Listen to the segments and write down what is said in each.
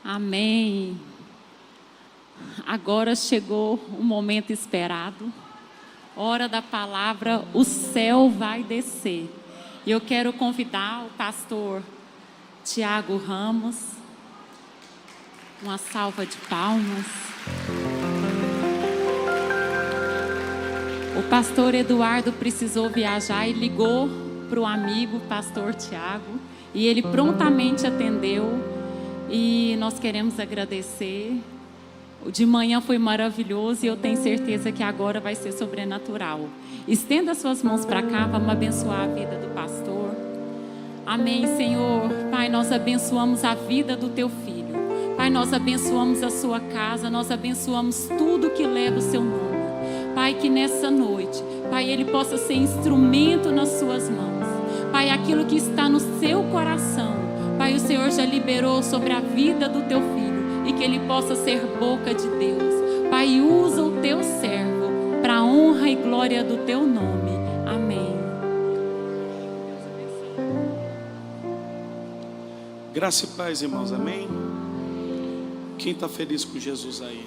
Amém. Agora chegou o momento esperado. Hora da palavra, o céu vai descer. E eu quero convidar o pastor Tiago Ramos. Uma salva de palmas. O pastor Eduardo precisou viajar e ligou para o amigo pastor Tiago. E ele prontamente atendeu. E nós queremos agradecer. O de manhã foi maravilhoso e eu tenho certeza que agora vai ser sobrenatural. Estenda suas mãos para cá, vamos abençoar a vida do pastor. Amém, Senhor. Pai, nós abençoamos a vida do teu filho. Pai, nós abençoamos a sua casa, nós abençoamos tudo que leva o seu nome. Pai, que nessa noite, Pai, ele possa ser instrumento nas suas mãos. Pai, aquilo que está no seu coração, Pai, o Senhor já liberou sobre a vida do teu filho. E que ele possa ser boca de Deus. Pai, usa o teu servo para a honra e glória do teu nome. Amém. Graça e paz, irmãos, amém? Quem está feliz com Jesus aí?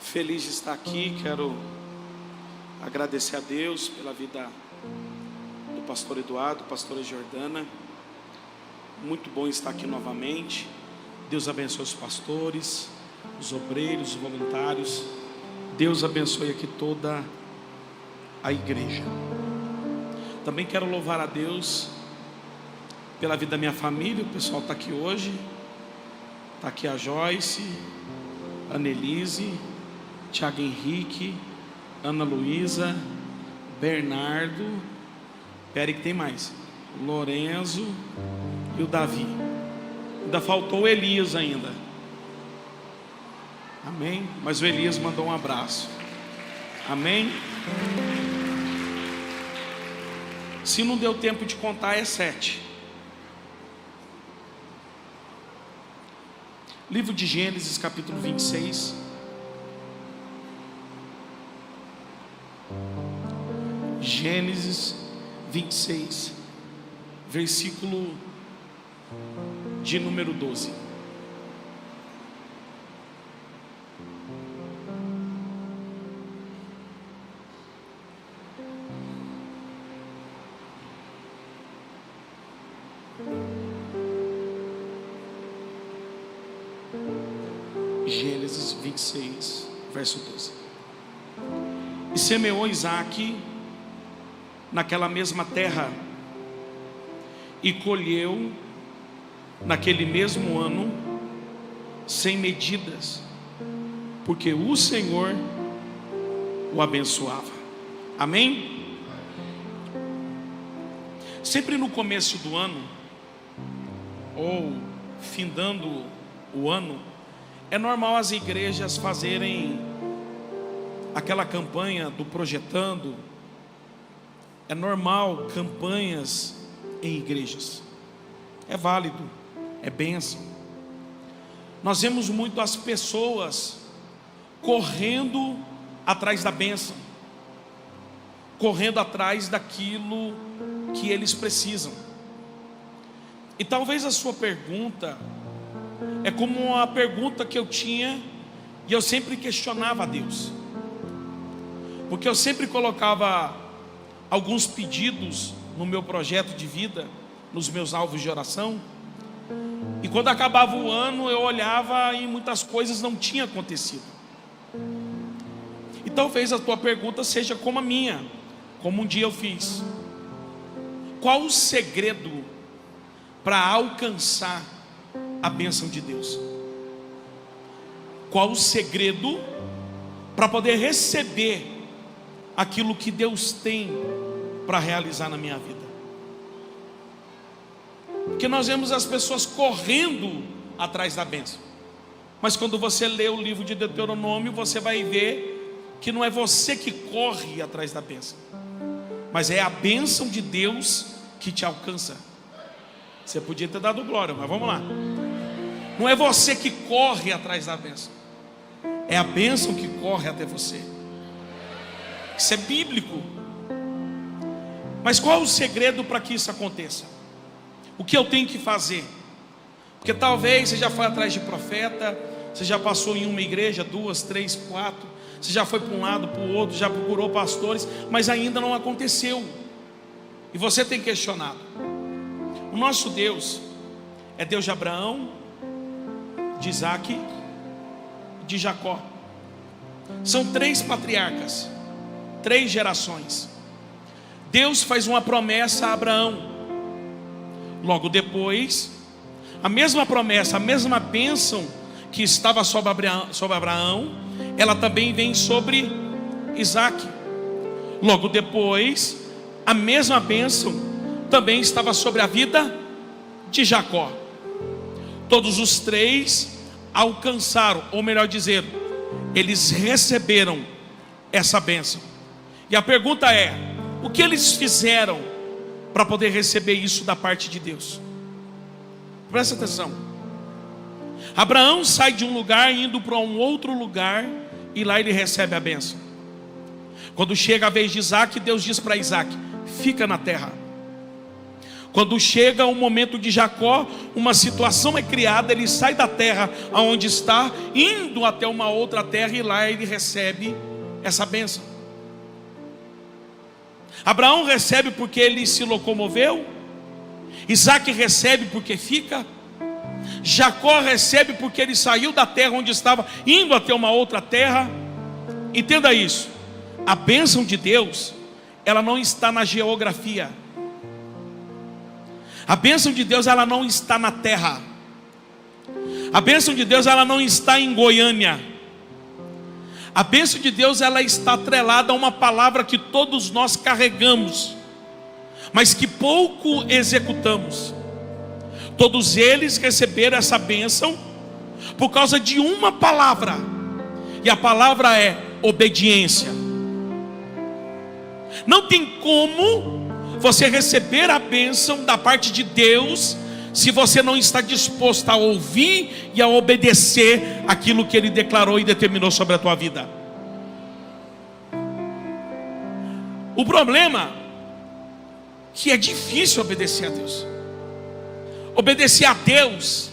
Feliz de estar aqui. Quero agradecer a Deus pela vida do pastor Eduardo, pastora Jordana. Muito bom estar aqui novamente. Deus abençoe os pastores, os obreiros, os voluntários. Deus abençoe aqui toda a igreja. Também quero louvar a Deus pela vida da minha família. O pessoal está aqui hoje. Está aqui a Joyce, Annelise, Tiago Henrique, Ana Luísa, Bernardo. Peraí que tem mais. Lorenzo e o Davi. Ainda faltou o Elias ainda. Amém? Mas o Elias mandou um abraço. Amém? Se não deu tempo de contar, é 7. Livro de Gênesis, capítulo 26. Gênesis 26, versículo de número 12. Gênesis 26, verso 12. E semeou Isaque naquela mesma terra, e colheu naquele mesmo ano, sem medidas, porque o Senhor o abençoava. Amém? Sempre no começo do ano, ou findando o ano, é normal as igrejas fazerem aquela campanha do projetando. É normal campanhas em igrejas. É válido, é bênção. Nós vemos muito as pessoas correndo atrás da bênção, correndo atrás daquilo que eles precisam. E talvez a sua pergunta é como a pergunta que eu tinha, e eu sempre questionava a Deus, porque eu sempre colocava alguns pedidos no meu projeto de vida, nos meus alvos de oração, e quando acabava o ano eu olhava e muitas coisas não tinham acontecido. E talvez a tua pergunta seja como a minha, como um dia eu fiz: qual o segredo para alcançar a bênção de Deus? Qual o segredo para poder receber aquilo que Deus tem para realizar na minha vida? Porque nós vemos as pessoas correndo atrás da bênção, mas quando você lê o livro de Deuteronômio, você vai ver que não é você que corre atrás da bênção, mas é a bênção de Deus que te alcança. Você podia ter dado glória, mas vamos lá. Não é você que corre atrás da bênção, é a bênção que corre até você. Isso é bíblico. Mas qual é o segredo para que isso aconteça? O que eu tenho que fazer? Porque talvez você já foi atrás de profeta, você já passou em uma igreja, 2, 3, 4, você já foi para um lado, para o outro, já procurou pastores, mas ainda não aconteceu. E você tem questionado. O nosso Deus é Deus de Abraão, de Isaac e de Jacó. São 3 patriarcas, 3 gerações. Deus faz uma promessa a Abraão. Logo depois, a mesma promessa, a mesma bênção que estava sobre Abraão, ela também vem sobre Isaac. Logo depois, a mesma bênção também estava sobre a vida de Jacó. Todos os 3 alcançaram, ou melhor dizer, eles receberam essa bênção. E a pergunta é: o que eles fizeram para poder receber isso da parte de Deus? Presta atenção. Abraão sai de um lugar indo para um outro lugar, e lá ele recebe a bênção. Quando chega a vez de Isaac, Deus diz para Isaac: fica na terra. Quando chega o momento de Jacó, uma situação é criada, ele sai da terra aonde está, indo até uma outra terra, e lá ele recebe essa bênção. Abraão recebe porque ele se locomoveu, Isaac recebe porque fica, Jacó recebe porque ele saiu da terra onde estava, indo até uma outra terra. Entenda isso: a bênção de Deus, ela não está na geografia. A bênção de Deus, ela não está na terra. A bênção de Deus, ela não está em Goiânia. A bênção de Deus, ela está atrelada a uma palavra que todos nós carregamos, mas que pouco executamos. Todos eles receberam essa bênção por causa de uma palavra, e a palavra é obediência. Não tem como você receber a bênção da parte de Deus se você não está disposto a ouvir e a obedecer aquilo que Ele declarou e determinou sobre a tua vida. O problema é que é difícil obedecer a Deus. Obedecer a Deus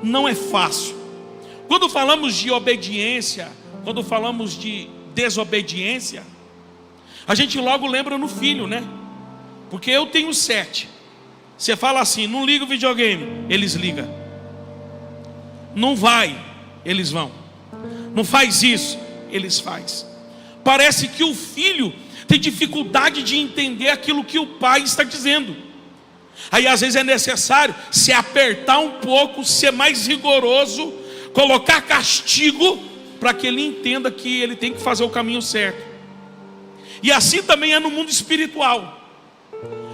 não é fácil. Quando falamos de obediência, quando falamos de desobediência, a gente logo lembra no filho, né? Porque eu tenho 7. Você fala assim: não liga o videogame, eles ligam. Não vai, eles vão. Não faz isso, eles fazem. Parece que o filho tem dificuldade de entender aquilo que o pai está dizendo. Aí às vezes é necessário se apertar um pouco, ser mais rigoroso, colocar castigo, para que ele entenda que ele tem que fazer o caminho certo. E assim também é no mundo espiritual.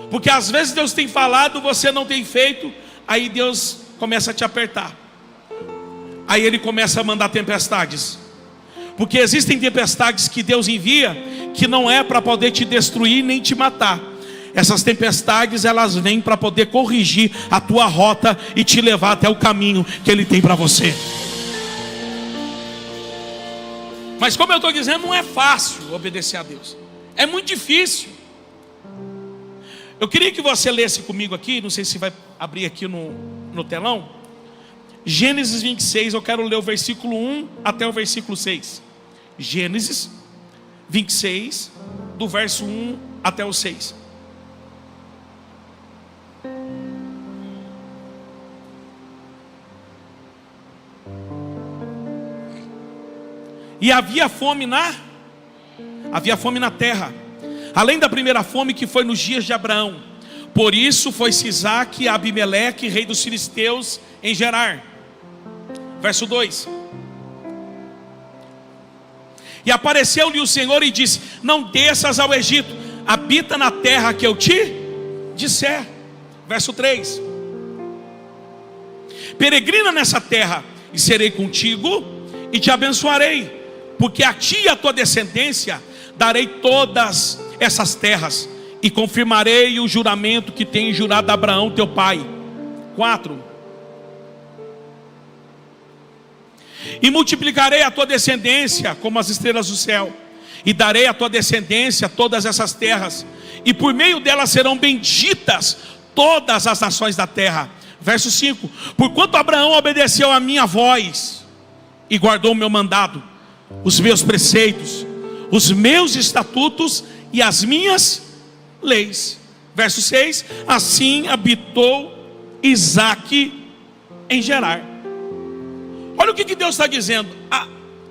Porque às vezes Deus tem falado, você não tem feito, aí Deus começa a te apertar. Aí Ele começa a mandar tempestades. Porque existem tempestades que Deus envia, que não é para poder te destruir nem te matar. Essas tempestades, elas vêm para poder corrigir a tua rota e te levar até o caminho que Ele tem para você. Mas como eu estou dizendo, não é fácil obedecer a Deus. É muito difícil. Eu queria que você lesse comigo aqui, não sei se vai abrir aqui no telão, Gênesis 26, eu quero ler o versículo 1 até o versículo 6. Gênesis 26, do verso 1 até o 6. E havia fome na terra, além da primeira fome que foi nos dias de Abraão. Por isso foi-se Isaac a Abimeleque, rei dos filisteus, em Gerar. Verso 2. E apareceu-lhe o Senhor e disse: não desças ao Egito, habita na terra que eu te disser. Verso 3. Peregrina nessa terra, e serei contigo, e te abençoarei, porque a ti e a tua descendência darei todas essas terras, e confirmarei o juramento que tenho jurado a Abraão teu pai. 4. E multiplicarei a tua descendência como as estrelas do céu, e darei à tua descendência todas essas terras, e por meio delas serão benditas todas as nações da terra. Verso 5: porquanto Abraão obedeceu a minha voz e guardou o meu mandado, os meus preceitos, os meus estatutos e as minhas leis. Verso 6: assim habitou Isaque em Gerar. Olha o que Deus está dizendo: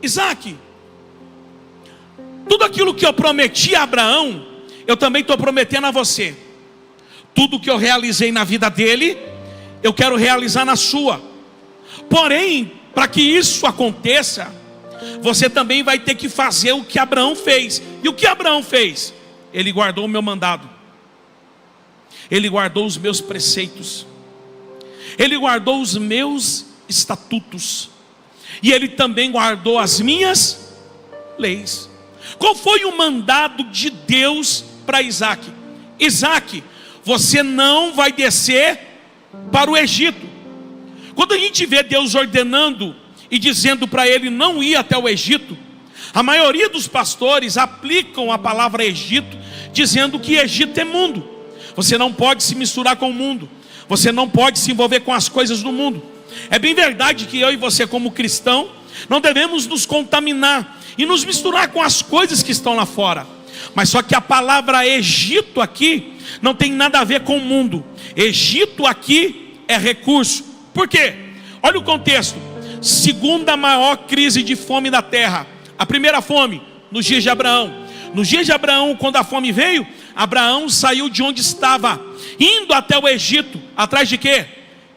Isaque, tudo aquilo que eu prometi a Abraão, eu também estou prometendo a você. Tudo que eu realizei na vida dele, eu quero realizar na sua. Porém, para que isso aconteça, você também vai ter que fazer o que Abraão fez. E o que Abraão fez? Ele guardou o meu mandado, ele guardou os meus preceitos, ele guardou os meus estatutos, e ele também guardou as minhas leis. Qual foi o mandado de Deus para Isaque? Isaque, você não vai descer para o Egito. Quando a gente vê Deus ordenando e dizendo para ele não ir até o Egito, a maioria dos pastores aplicam a palavra Egito, dizendo que Egito é mundo. Você não pode se misturar com o mundo, você não pode se envolver com as coisas do mundo. É bem verdade que eu e você, como cristão, não devemos nos contaminar e nos misturar com as coisas que estão lá fora. Mas só que a palavra Egito aqui não tem nada a ver com o mundo. Egito aqui é recurso. Por quê? Olha o contexto. Segunda maior crise de fome da terra. A primeira fome, nos dias de Abraão. Nos dias de Abraão, quando a fome veio, Abraão saiu de onde estava, indo até o Egito. Atrás de quê?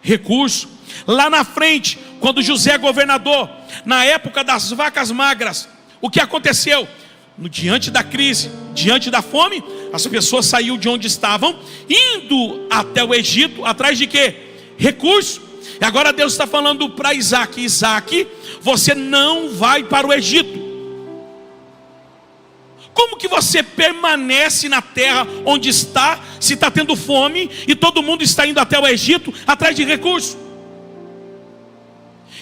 Recurso. Lá na frente, quando José é governador, na época das vacas magras, o que aconteceu? Diante da crise, diante da fome, as pessoas saíram de onde estavam, indo até o Egito. Atrás de quê? Recurso. E agora Deus está falando para Isaque: Isaque, você não vai para o Egito. Como que você permanece na terra onde está, se está tendo fome e todo mundo está indo até o Egito atrás de recurso?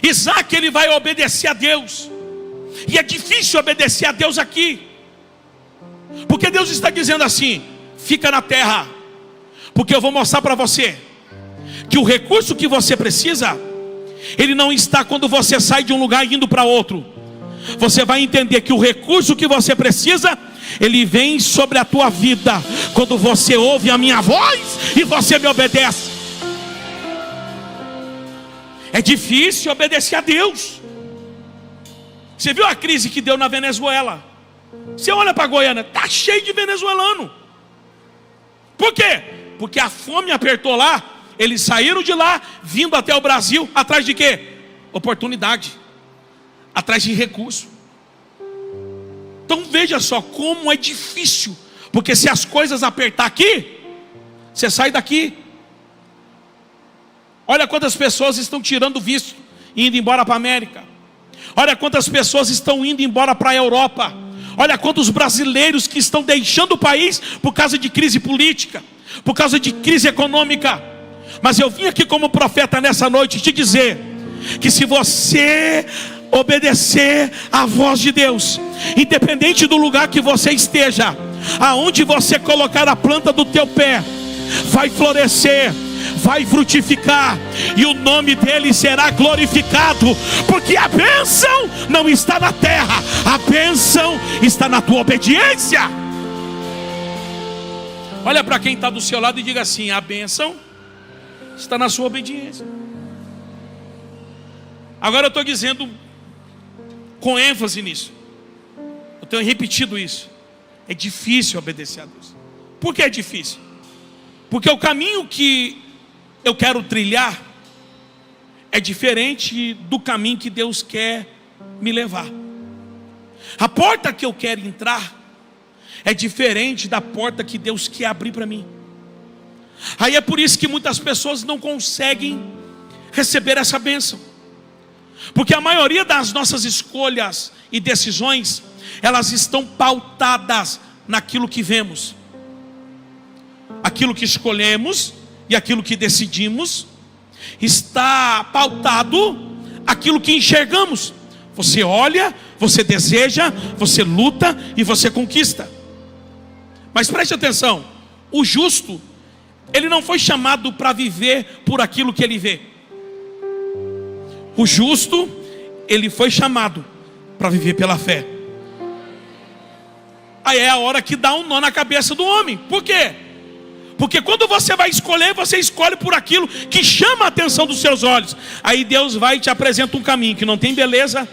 Isaque, ele vai obedecer a Deus, e é difícil obedecer a Deus aqui, porque Deus está dizendo assim: fica na terra, porque eu vou mostrar para você que o recurso que você precisa, ele não está quando você sai de um lugar indo para outro. Você vai entender que o recurso que você precisa, ele vem sobre a tua vida quando você ouve a minha voz e você me obedece. É difícil obedecer a Deus. Você viu a crise que deu na Venezuela? Você olha para Goiânia, está cheio de venezuelano. Por quê? Porque a fome apertou lá. Eles saíram de lá, vindo até o Brasil, atrás de quê? Oportunidade, atrás de recurso. Então veja só como é difícil, porque se as coisas apertar aqui, você sai daqui. Olha quantas pessoas estão tirando visto e indo embora para a América. Olha quantas pessoas estão indo embora para a Europa. Olha quantos brasileiros que estão deixando o país por causa de crise política, por causa de crise econômica. Mas eu vim aqui como profeta nessa noite te dizer que se você obedecer à voz de Deus, independente do lugar que você esteja, aonde você colocar a planta do teu pé, vai florescer, vai frutificar, e o nome dele será glorificado, porque a bênção não está na terra, a bênção está na tua obediência. Olha para quem está do seu lado e diga assim: a bênção está na sua obediência. Agora eu estou dizendo com ênfase nisso, eu tenho repetido isso. É difícil obedecer a Deus. Por que é difícil? Porque o caminho que eu quero trilhar é diferente do caminho que Deus quer me levar. A porta que eu quero entrar é diferente da porta que Deus quer abrir para mim. Aí é por isso que muitas pessoas não conseguem receber essa bênção, porque a maioria das nossas escolhas e decisões, elas estão pautadas naquilo que vemos, aquilo que escolhemos e aquilo que decidimos, está pautado aquilo que enxergamos. Você olha, você deseja, você luta e você conquista. Mas preste atenção: o justo ele não foi chamado para viver por aquilo que ele vê. O justo, ele foi chamado para viver pela fé. Aí é a hora que dá um nó na cabeça do homem. Por quê? Porque quando você vai escolher, você escolhe por aquilo que chama a atenção dos seus olhos. Aí Deus vai e te apresenta um caminho que não tem beleza.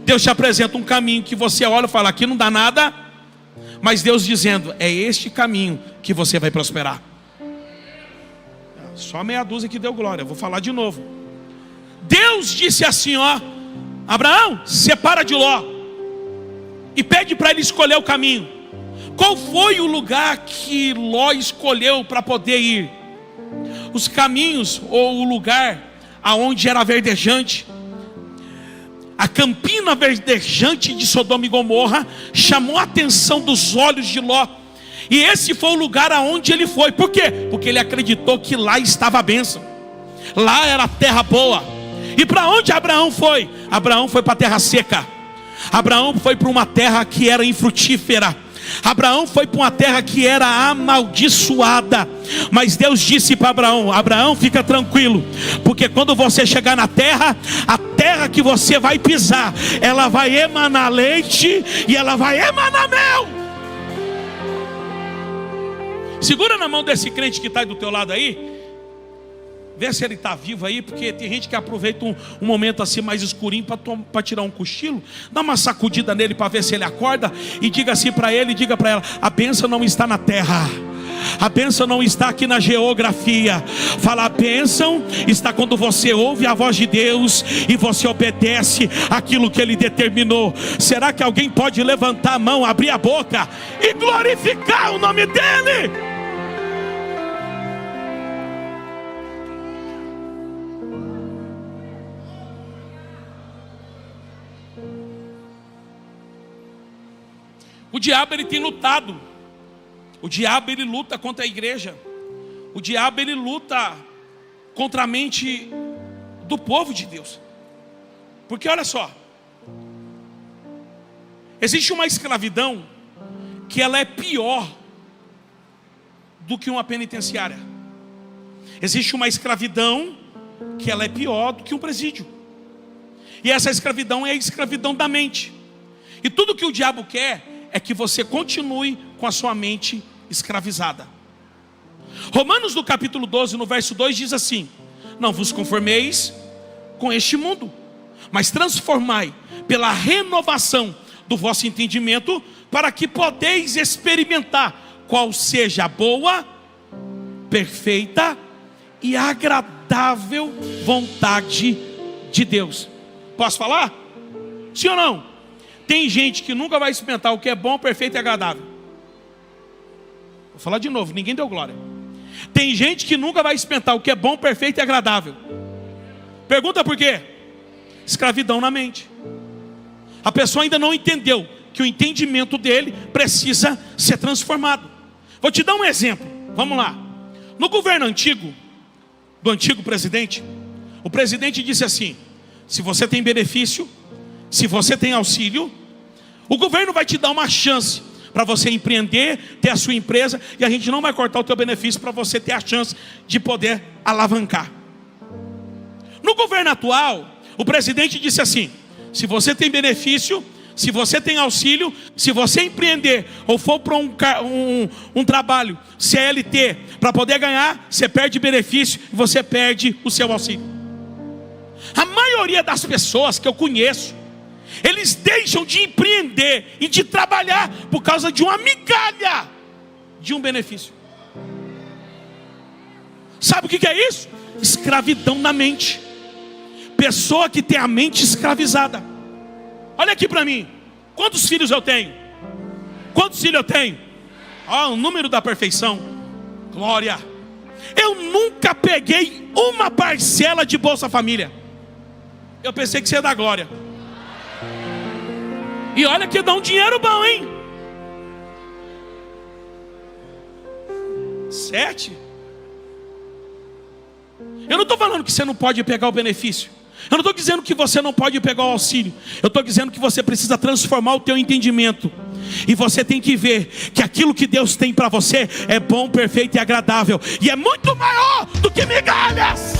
Deus te apresenta um caminho que você olha e fala, aqui não dá nada. Mas Deus dizendo, é este caminho que você vai prosperar. Só meia dúzia que deu glória, vou falar de novo. Deus disse assim, ó, Abraão, separa de Ló e pede para ele escolher o caminho. Qual foi o lugar que Ló escolheu para poder ir? Os caminhos ou o lugar aonde era verdejante, a campina verdejante de Sodoma e Gomorra chamou a atenção dos olhos de Ló. E esse foi o lugar aonde ele foi. Por quê? Porque ele acreditou que lá estava a bênção. Lá era a terra boa. E para onde Abraão foi? Abraão foi para a terra seca. Abraão foi para uma terra que era infrutífera. Abraão foi para uma terra que era amaldiçoada. Mas Deus disse para Abraão, Abraão, fica tranquilo, porque quando você chegar na terra, a terra que você vai pisar, ela vai emanar leite e ela vai emanar mel. Segura na mão desse crente que está aí do teu lado aí. Vê se ele está vivo aí, porque tem gente que aproveita um momento assim mais escurinho para tirar um cochilo. Dá uma sacudida nele para ver se ele acorda. E diga assim para ele, diga para ela, a bênção não está na terra, a bênção não está aqui na geografia. Fala, a bênção está quando você ouve a voz de Deus e você obedece aquilo que Ele determinou. Será que alguém pode levantar a mão, abrir a boca e glorificar o nome dEle? O diabo, ele tem lutado. O diabo, ele luta contra a igreja. O diabo, ele luta contra a mente do povo de Deus. Porque olha só, existe uma escravidão que ela é pior do que uma penitenciária. Existe uma escravidão que ela é pior do que um presídio. E essa escravidão é a escravidão da mente. E tudo que o diabo quer é que você continue com a sua mente escravizada. Romanos no capítulo 12, no verso 2 diz assim: não vos conformeis com este mundo, mas transformai pela renovação do vosso entendimento, para que podeis experimentar qual seja a boa, perfeita e agradável vontade de Deus. Posso falar? Sim ou não? Tem gente que nunca vai experimentar o que é bom, perfeito e agradável. Vou falar de novo, ninguém deu glória. Tem gente que nunca vai experimentar o que é bom, perfeito e agradável. Pergunta por quê? Escravidão na mente. A pessoa ainda não entendeu que o entendimento dele precisa ser transformado. Vou te dar um exemplo, vamos lá. No governo antigo, do antigo presidente, o presidente disse assim: se você tem benefício, se você tem auxílio, o governo vai te dar uma chance para você empreender, ter a sua empresa, e a gente não vai cortar o teu benefício para você ter a chance de poder alavancar. No governo atual, o presidente disse assim: se você tem benefício, se você tem auxílio, se você empreender ou for para um trabalho CLT para poder ganhar, você perde benefício e você perde o seu auxílio. A maioria das pessoas que eu conheço, eles deixam de empreender e de trabalhar por causa de uma migalha de um benefício. Sabe o que é isso? Escravidão na mente. Pessoa que tem a mente escravizada. Olha aqui para mim, quantos filhos eu tenho? Quantos filhos eu tenho? Ó, o número da perfeição. Glória. Eu nunca peguei uma parcela de Bolsa Família. Eu pensei que você ia dar glória. E olha que dá um dinheiro bom, hein? 7. Eu não estou falando que você não pode pegar o benefício. Eu não estou dizendo que você não pode pegar o auxílio. Eu estou dizendo que você precisa transformar o teu entendimento. E você tem que ver que aquilo que Deus tem para você é bom, perfeito e agradável, e é muito maior do que migalhas.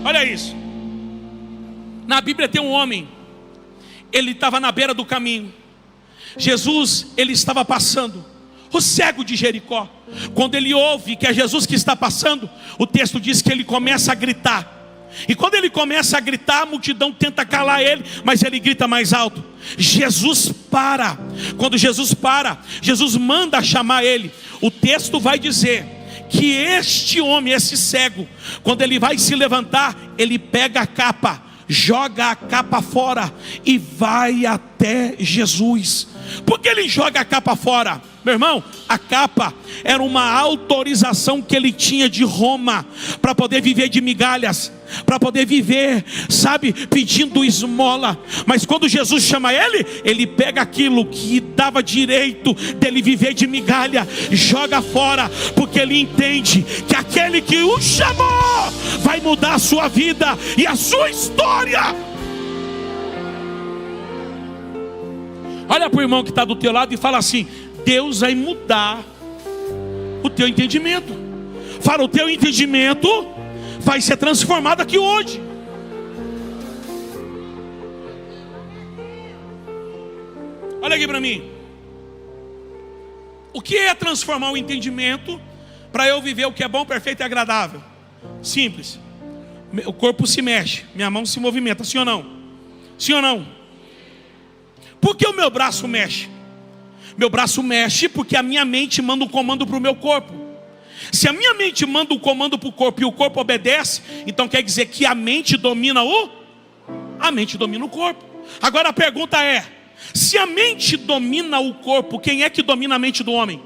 Olha isso. Na Bíblia tem um homem, ele estava na beira do caminho. Jesus, ele estava passando, o cego de Jericó. Quando ele ouve que é Jesus que está passando, o texto diz que ele começa a gritar. E quando ele começa a gritar, a multidão tenta calar ele, mas ele grita mais alto. Jesus para. Quando Jesus para, Jesus manda chamar ele. O texto vai dizer que este homem, esse cego, quando ele vai se levantar, ele pega a capa, joga a capa fora e vai até Jesus. Por que ele joga a capa fora? Meu irmão, a capa era uma autorização que ele tinha de Roma para poder viver de migalhas, para poder viver, sabe, pedindo esmola. Mas quando Jesus chama ele, ele pega aquilo que dava direito dele viver de migalha, joga fora, porque ele entende que aquele que o chamou vai mudar a sua vida e a sua história. Olha para o irmão que está do teu lado e fala assim: Deus vai mudar o teu entendimento. Fala, o teu entendimento vai ser transformado aqui hoje. Olha aqui para mim. O que é transformar o entendimento para eu viver o que é bom, perfeito e agradável? Simples. O corpo se mexe, minha mão se movimenta, sim ou não? Sim ou não? Por que o meu braço mexe? Meu braço mexe porque a minha mente manda um comando para o meu corpo. Se a minha mente manda um comando para o corpo e o corpo obedece, então quer dizer que a mente domina o corpo. Agora a pergunta é: se a mente domina o corpo, quem é que domina a mente do homem?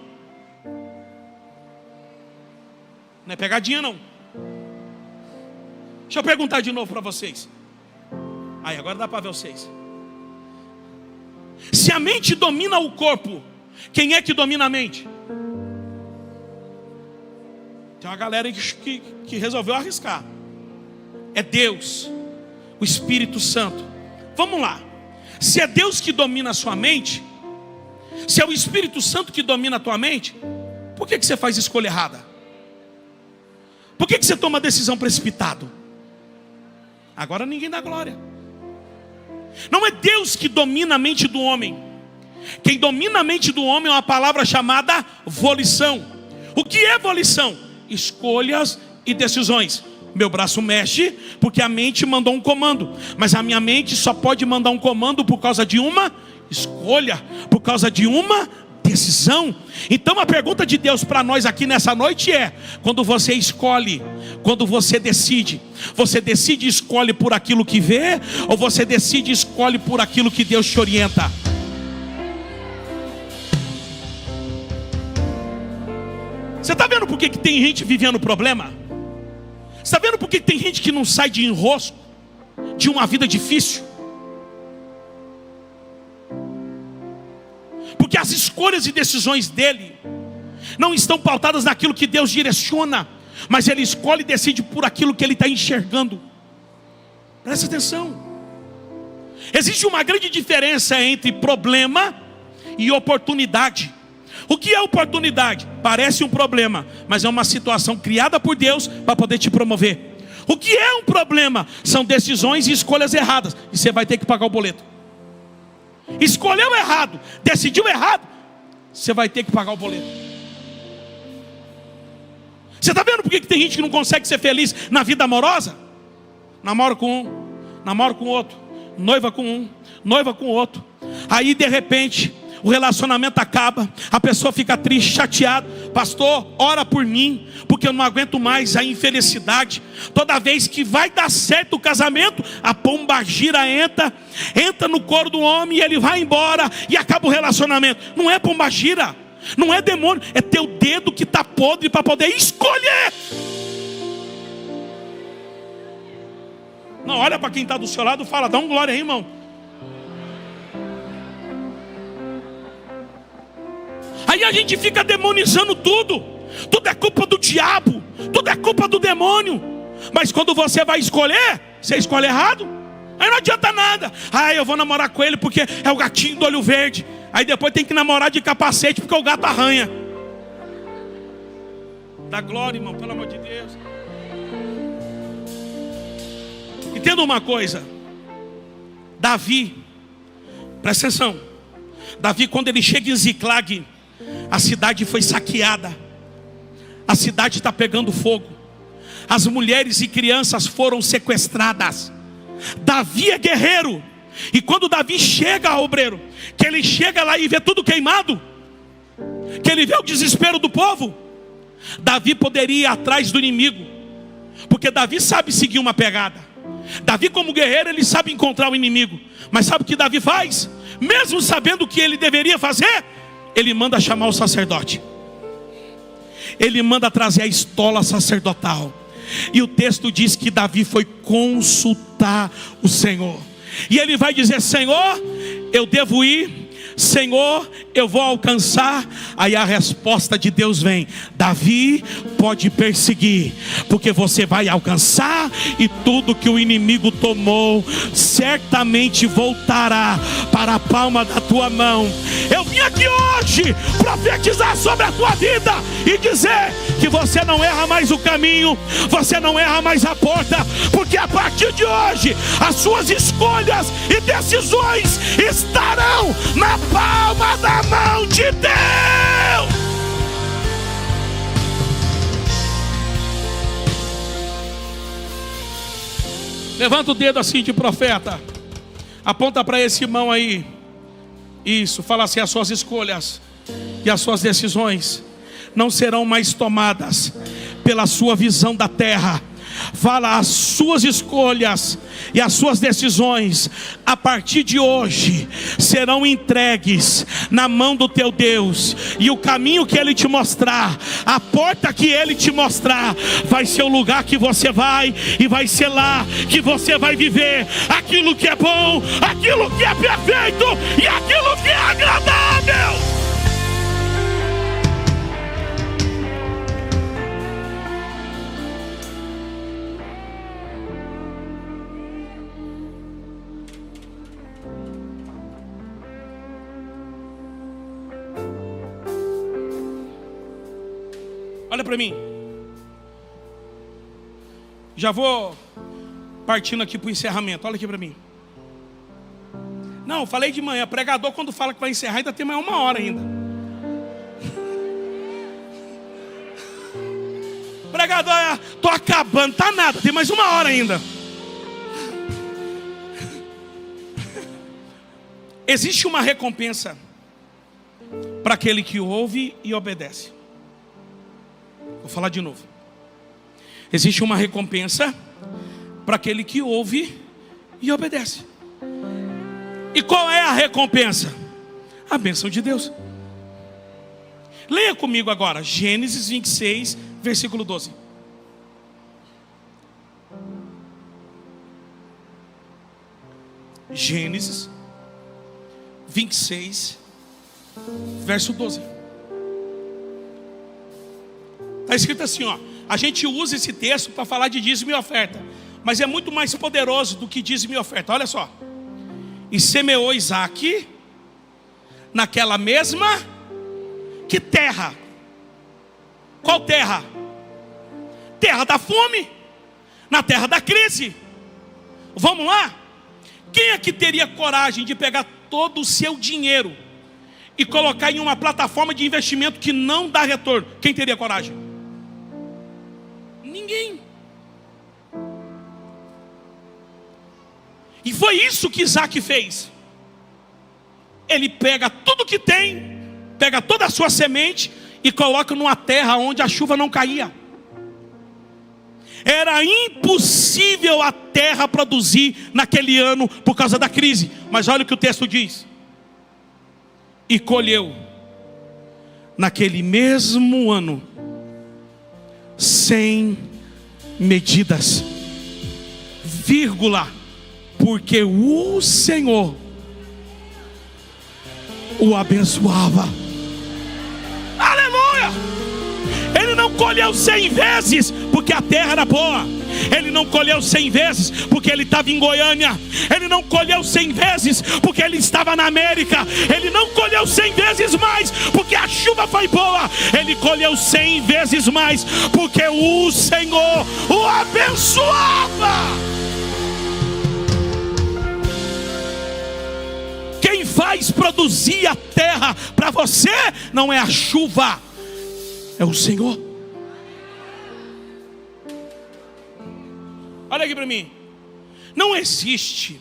Não é pegadinha não. Deixa eu perguntar de novo para vocês. Aí agora dá para ver vocês. Se a mente domina o corpo, quem é que domina a mente? Tem uma galera que resolveu arriscar. É Deus, o Espírito Santo. Vamos lá. Se é Deus que domina a sua mente, se é o Espírito Santo que domina a tua mente, por que você faz escolha errada? Por que você toma decisão precipitada? Agora ninguém dá glória. Não é Deus que domina a mente do homem. Quem domina a mente do homem é uma palavra chamada volição. O que é volição? Escolhas e decisões. Meu braço mexe porque a mente mandou um comando, mas a minha mente só pode mandar um comando por causa de uma escolha, por causa de uma decisão. Então a pergunta de Deus para nós aqui nessa noite é: quando você escolhe, quando você decide e escolhe por aquilo que vê, ou você decide e escolhe por aquilo que Deus te orienta? Você está vendo por que tem gente vivendo problema? Você está vendo por que tem gente que não sai de enrosco, de uma vida difícil? Porque as escolhas e decisões dele não estão pautadas naquilo que Deus direciona, mas ele escolhe e decide por aquilo que ele está enxergando. Presta atenção. Existe uma grande diferença entre problema e oportunidade. O que é oportunidade? Parece um problema, mas é uma situação criada por Deus para poder te promover. O que é um problema? São decisões e escolhas erradas, e você vai ter que pagar o boleto. Escolheu errado, decidiu errado, você vai ter que pagar o boleto. Você está vendo por que tem gente que não consegue ser feliz na vida amorosa? Namora com um, namora com outro, noiva com um, noiva com outro. Aí de repente o relacionamento acaba, a pessoa fica triste, chateada. Pastor, ora por mim, porque eu não aguento mais a infelicidade. Toda vez que vai dar certo o casamento, a pombagira entra no coro do homem e ele vai embora e acaba o relacionamento. Não é pombagira, não é demônio, é teu dedo que está podre para poder escolher. Não, olha para quem está do seu lado e fala: dá um glória aí, irmão. Aí a gente fica demonizando tudo. Tudo é culpa do diabo, tudo é culpa do demônio. Mas quando você vai escolher, você escolhe errado. Aí não adianta nada. Eu vou namorar com ele porque é o gatinho do olho verde. Aí depois tem que namorar de capacete porque o gato arranha. Dá glória, irmão, pelo amor de Deus. Entenda uma coisa. Davi, presta atenção. Davi, quando ele chega em Ziclag, a cidade foi saqueada. A cidade está pegando fogo. As mulheres e crianças foram sequestradas. Davi é guerreiro. E quando Davi chega, obreiro, que ele chega lá e vê tudo queimado, que ele vê o desespero do povo, Davi poderia ir atrás do inimigo, porque Davi sabe seguir uma pegada. Davi, como guerreiro, ele sabe encontrar o inimigo. Mas sabe o que Davi faz? Mesmo sabendo o que ele deveria fazer, ele manda chamar o sacerdote. Ele manda trazer a estola sacerdotal. E o texto diz que Davi foi consultar o Senhor. E ele vai dizer: Senhor, eu devo ir. Senhor, eu vou alcançar. Aí a resposta de Deus vem: Davi, pode perseguir, porque você vai alcançar, e tudo que o inimigo tomou certamente voltará para a palma da tua mão. Eu vim aqui hoje profetizar sobre a tua vida e dizer que você não erra mais o caminho, você não erra mais a porta, porque a partir de hoje as suas escolhas e decisões estarão na palma da mão de Deus. Levanta o dedo assim de profeta, aponta para esse irmão aí. Isso, fala assim: as suas escolhas e as suas decisões não serão mais tomadas pela sua visão da terra. Fala: as suas escolhas e as suas decisões a partir de hoje serão entregues na mão do teu Deus. E o caminho que Ele te mostrar, a porta que Ele te mostrar, vai ser o lugar que você vai. E vai ser lá que você vai viver aquilo que é bom, aquilo que é perfeito e aquilo que é agradável. Olha para mim. Já vou partindo aqui para o encerramento. Olha aqui para mim. Não, falei de manhã. Pregador, quando fala que vai encerrar, ainda tem mais 1 hora ainda. Pregador, tô acabando. Tá nada, tem mais 1 hora ainda. Existe uma recompensa para aquele que ouve e obedece. Vou falar de novo. Existe uma recompensa para aquele que ouve e obedece. E qual é a recompensa? A bênção de Deus. Leia comigo agora Gênesis 26, versículo 12. Gênesis 26, verso 12. Está escrito assim, ó. A gente usa esse texto para falar de dízimo e oferta, mas é muito mais poderoso do que dízimo e oferta. Olha só. E semeou Isaac naquela mesma que terra. Qual terra? Terra da fome, na terra da crise. Vamos lá? Quem é que teria coragem de pegar todo o seu dinheiro e colocar em uma plataforma de investimento que não dá retorno? Quem teria coragem? Ninguém. E foi isso que Isaac fez. Ele pega tudo que tem, pega toda a sua semente e coloca numa terra onde a chuva não caía. Era impossível a terra produzir naquele ano por causa da crise. Mas olha o que o texto diz. E colheu naquele mesmo ano 100 medidas, vírgula, porque o Senhor o abençoava. Aleluia! Ele não colheu 100 vezes porque a terra era boa. Ele não colheu 100 vezes porque ele estava em Goiânia. Ele não colheu 100 vezes porque ele estava na América. Ele não colheu 100 vezes mais porque a chuva foi boa. Ele colheu 100 vezes mais porque o Senhor o abençoava. Quem faz produzir a terra para você não é a chuva, é o Senhor. Olha aqui para mim. Não existe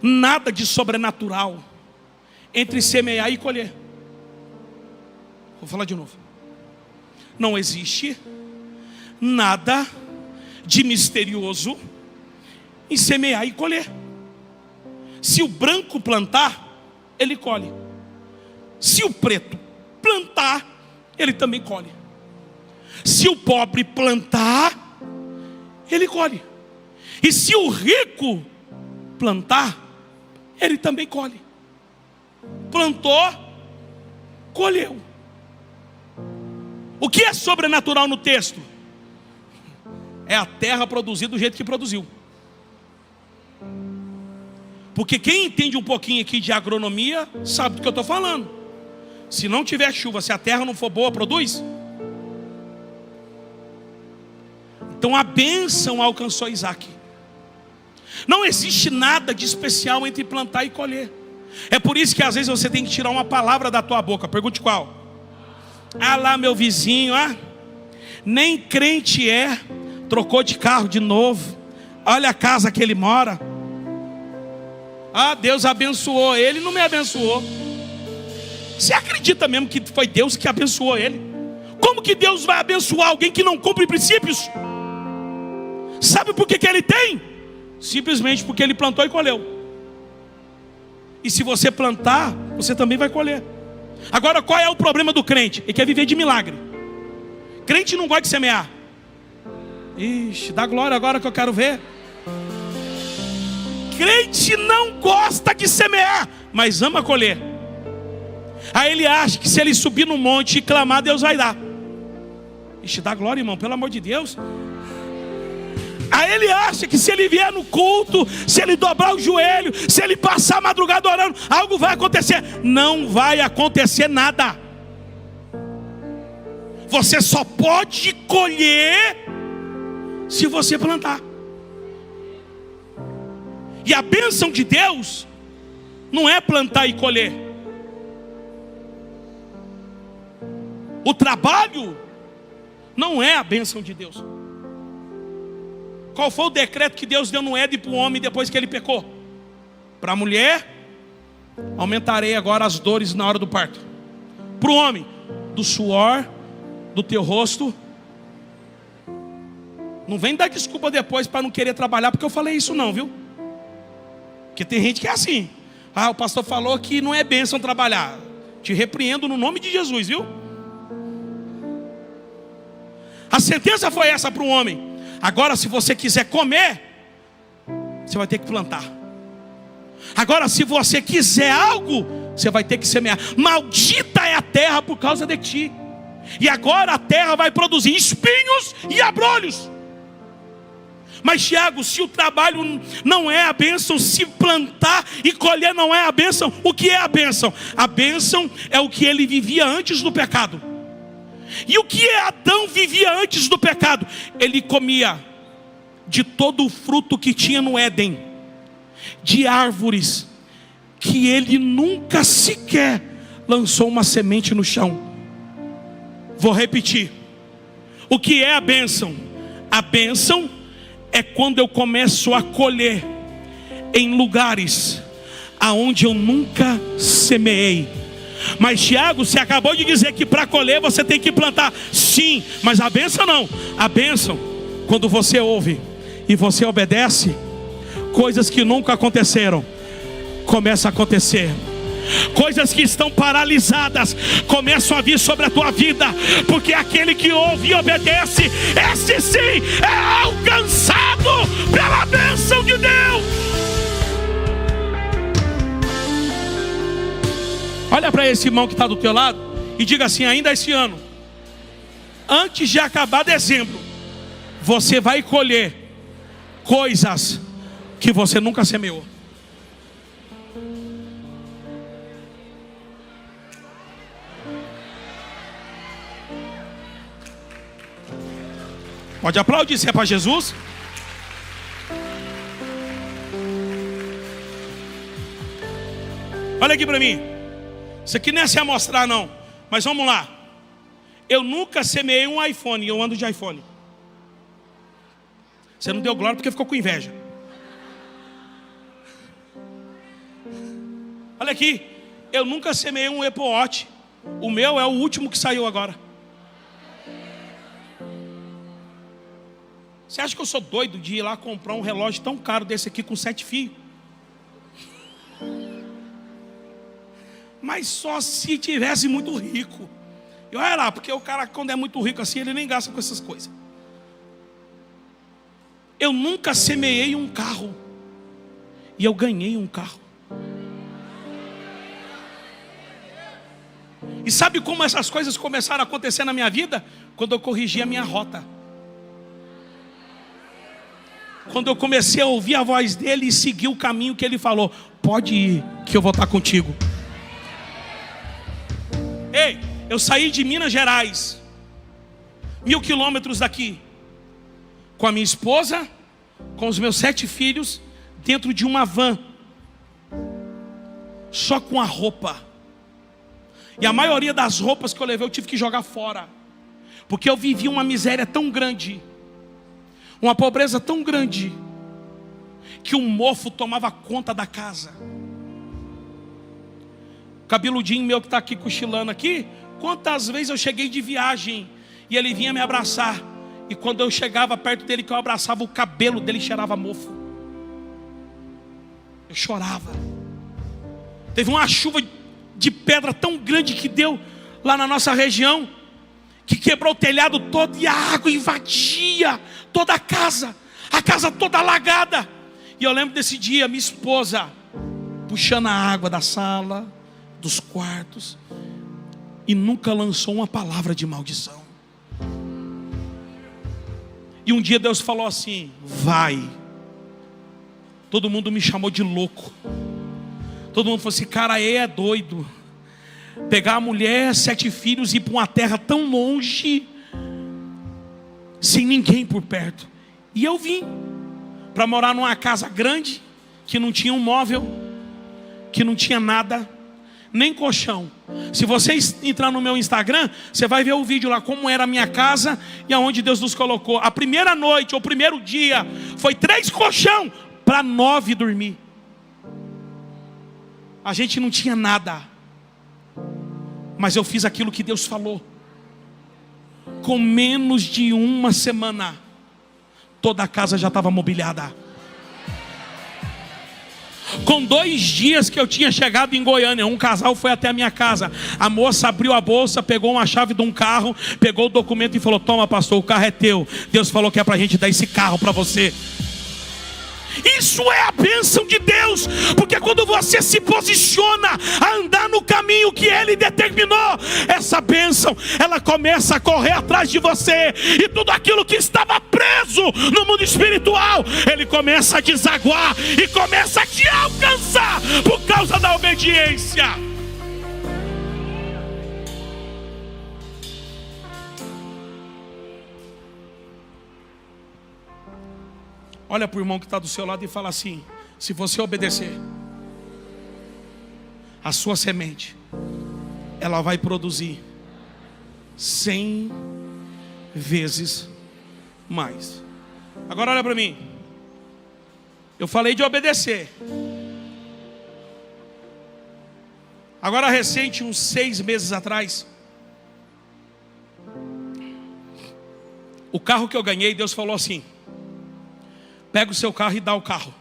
nada de sobrenatural entre semear e colher. Vou falar de novo. Não existe nada de misterioso em semear e colher. Se o branco plantar, ele colhe. Se o preto plantar, ele também colhe. Se o pobre plantar, ele colhe. E se o rico plantar, ele também colhe. Plantou, colheu. O que é sobrenatural no texto? É a terra produzir do jeito que produziu. Porque quem entende um pouquinho aqui de agronomia sabe do que eu estou falando. Se não tiver chuva, se a terra não for boa, produz. Então a bênção alcançou Isaac. Não existe nada de especial entre plantar e colher. É por isso que às vezes você tem que tirar uma palavra da tua boca. Pergunte qual? Ah lá, meu vizinho, nem crente é, trocou de carro de novo. Olha a casa que ele mora. Deus abençoou ele, não me abençoou. Você acredita mesmo que foi Deus que abençoou ele? Como que Deus vai abençoar alguém que não cumpre princípios? Sabe por que ele tem? Simplesmente porque ele plantou e colheu. E se você plantar, você também vai colher. Agora, qual é o problema do crente? Ele quer viver de milagre. Crente não gosta de semear. Ixi, dá glória agora que eu quero ver. Crente não gosta de semear, mas ama colher. Aí ele acha que se ele subir no monte e clamar, Deus vai dar. Ixi, dá glória, irmão, pelo amor de Deus. Aí ele acha que se ele vier no culto, se ele dobrar o joelho, se ele passar a madrugada orando, algo vai acontecer. Não vai acontecer nada. Você só pode colher se você plantar. E a bênção de Deus não é plantar e colher. O trabalho não é a bênção de Deus. Qual foi o decreto que Deus deu no Éden para o homem depois que ele pecou? Para a mulher, aumentarei agora as dores na hora do parto. Para o homem, do suor do teu rosto. Não vem dar desculpa depois para não querer trabalhar, porque eu falei isso não, viu? Porque tem gente que é assim. O pastor falou que não é bênção trabalhar. Te repreendo no nome de Jesus, viu? A sentença foi essa para o homem. Agora, se você quiser comer, você vai ter que plantar. Agora, se você quiser algo, você vai ter que semear. Maldita é a terra por causa de ti. E agora a terra vai produzir espinhos e abrolhos. Mas Tiago, se o trabalho não é a bênção, se plantar e colher não é a bênção, o que é a bênção? A bênção é o que ele vivia antes do pecado. E o que Adão vivia antes do pecado? Ele comia de todo o fruto que tinha no Éden, de árvores que ele nunca sequer lançou uma semente no chão. Vou repetir. O que é a bênção? A bênção é quando eu começo a colher em lugares aonde eu nunca semeei. Mas Tiago, você acabou de dizer que para colher você tem que plantar. Sim, mas a bênção não. A bênção, quando você ouve e você obedece, coisas que nunca aconteceram começam a acontecer. Coisas que estão paralisadas começam a vir sobre a tua vida, porque aquele que ouve e obedece, esse sim é alcançado pela bênção de Deus. Olha para esse irmão que está do teu lado e diga assim: ainda esse ano, antes de acabar dezembro, você vai colher coisas que você nunca semeou. Pode aplaudir se é para Jesus. Olha aqui para mim. Isso aqui não é se amostrar não. Mas vamos lá. Eu nunca semeei um iPhone e eu ando de iPhone. Você não deu glória porque ficou com inveja. Olha aqui. Eu nunca semeei um Apple Watch. O meu é o último que saiu agora. Você acha que eu sou doido de ir lá comprar um relógio tão caro desse aqui com 7 fios? Mas só se tivesse muito rico. E olha lá, porque o cara quando é muito rico assim, ele nem gasta com essas coisas. Eu nunca semeei um carro. E eu ganhei um carro. E sabe como essas coisas começaram a acontecer na minha vida? Quando eu corrigi a minha rota. Quando eu comecei a ouvir a voz dele e seguir o caminho que ele falou. Pode ir, que eu vou estar contigo. Ei, eu saí de Minas Gerais, 1000 quilômetros daqui, com a minha esposa, com os meus 7 filhos, dentro de uma van, só com a roupa. E a maioria das roupas que eu levei eu tive que jogar fora, porque eu vivi uma miséria tão grande, uma pobreza tão grande, que um mofo tomava conta da casa. O cabeludinho meu que está aqui cochilando aqui, quantas vezes eu cheguei de viagem e ele vinha me abraçar, e quando eu chegava perto dele, que eu abraçava, o cabelo dele cheirava mofo. Eu chorava. Teve uma chuva de pedra tão grande que deu lá na nossa região, que quebrou o telhado todo e a água invadia toda a casa toda alagada. E eu lembro desse dia, minha esposa puxando a água da sala, dos quartos, e nunca lançou uma palavra de maldição. E um dia Deus falou assim: vai. Todo mundo me chamou de louco. Todo mundo falou assim: cara, aí é doido. Pegar a mulher, 7 filhos e ir para uma terra tão longe, sem ninguém por perto. E eu vim para morar numa casa grande, que não tinha um móvel, que não tinha nada, nem colchão. Se você entrar no meu Instagram, você vai ver o vídeo lá, como era a minha casa e aonde Deus nos colocou. A primeira noite, ou o primeiro dia, foi 3 colchão para 9 dormir. A gente não tinha nada, mas eu fiz aquilo que Deus falou. Com menos de uma semana, toda a casa já estava mobiliada. Com 2 dias que eu tinha chegado em Goiânia, um casal foi até a minha casa. A moça abriu a bolsa, pegou uma chave de um carro, pegou o documento e falou: toma, pastor, o carro é teu. Deus falou que é para a gente dar esse carro para você. Isso é a bênção de Deus, porque quando você se posiciona a andar no caminho que Ele determinou, essa bênção, ela começa a correr atrás de você, e tudo aquilo que estava preso no mundo espiritual, ele começa a desaguar e começa a te alcançar por causa da obediência. Olha para o irmão que está do seu lado e fala assim: se você obedecer, a sua semente, ela vai produzir 100 vezes mais. Agora olha para mim. Eu falei de obedecer. Agora recente, uns 6 meses atrás, o carro que eu ganhei, Deus falou assim: pega o seu carro e dá o carro.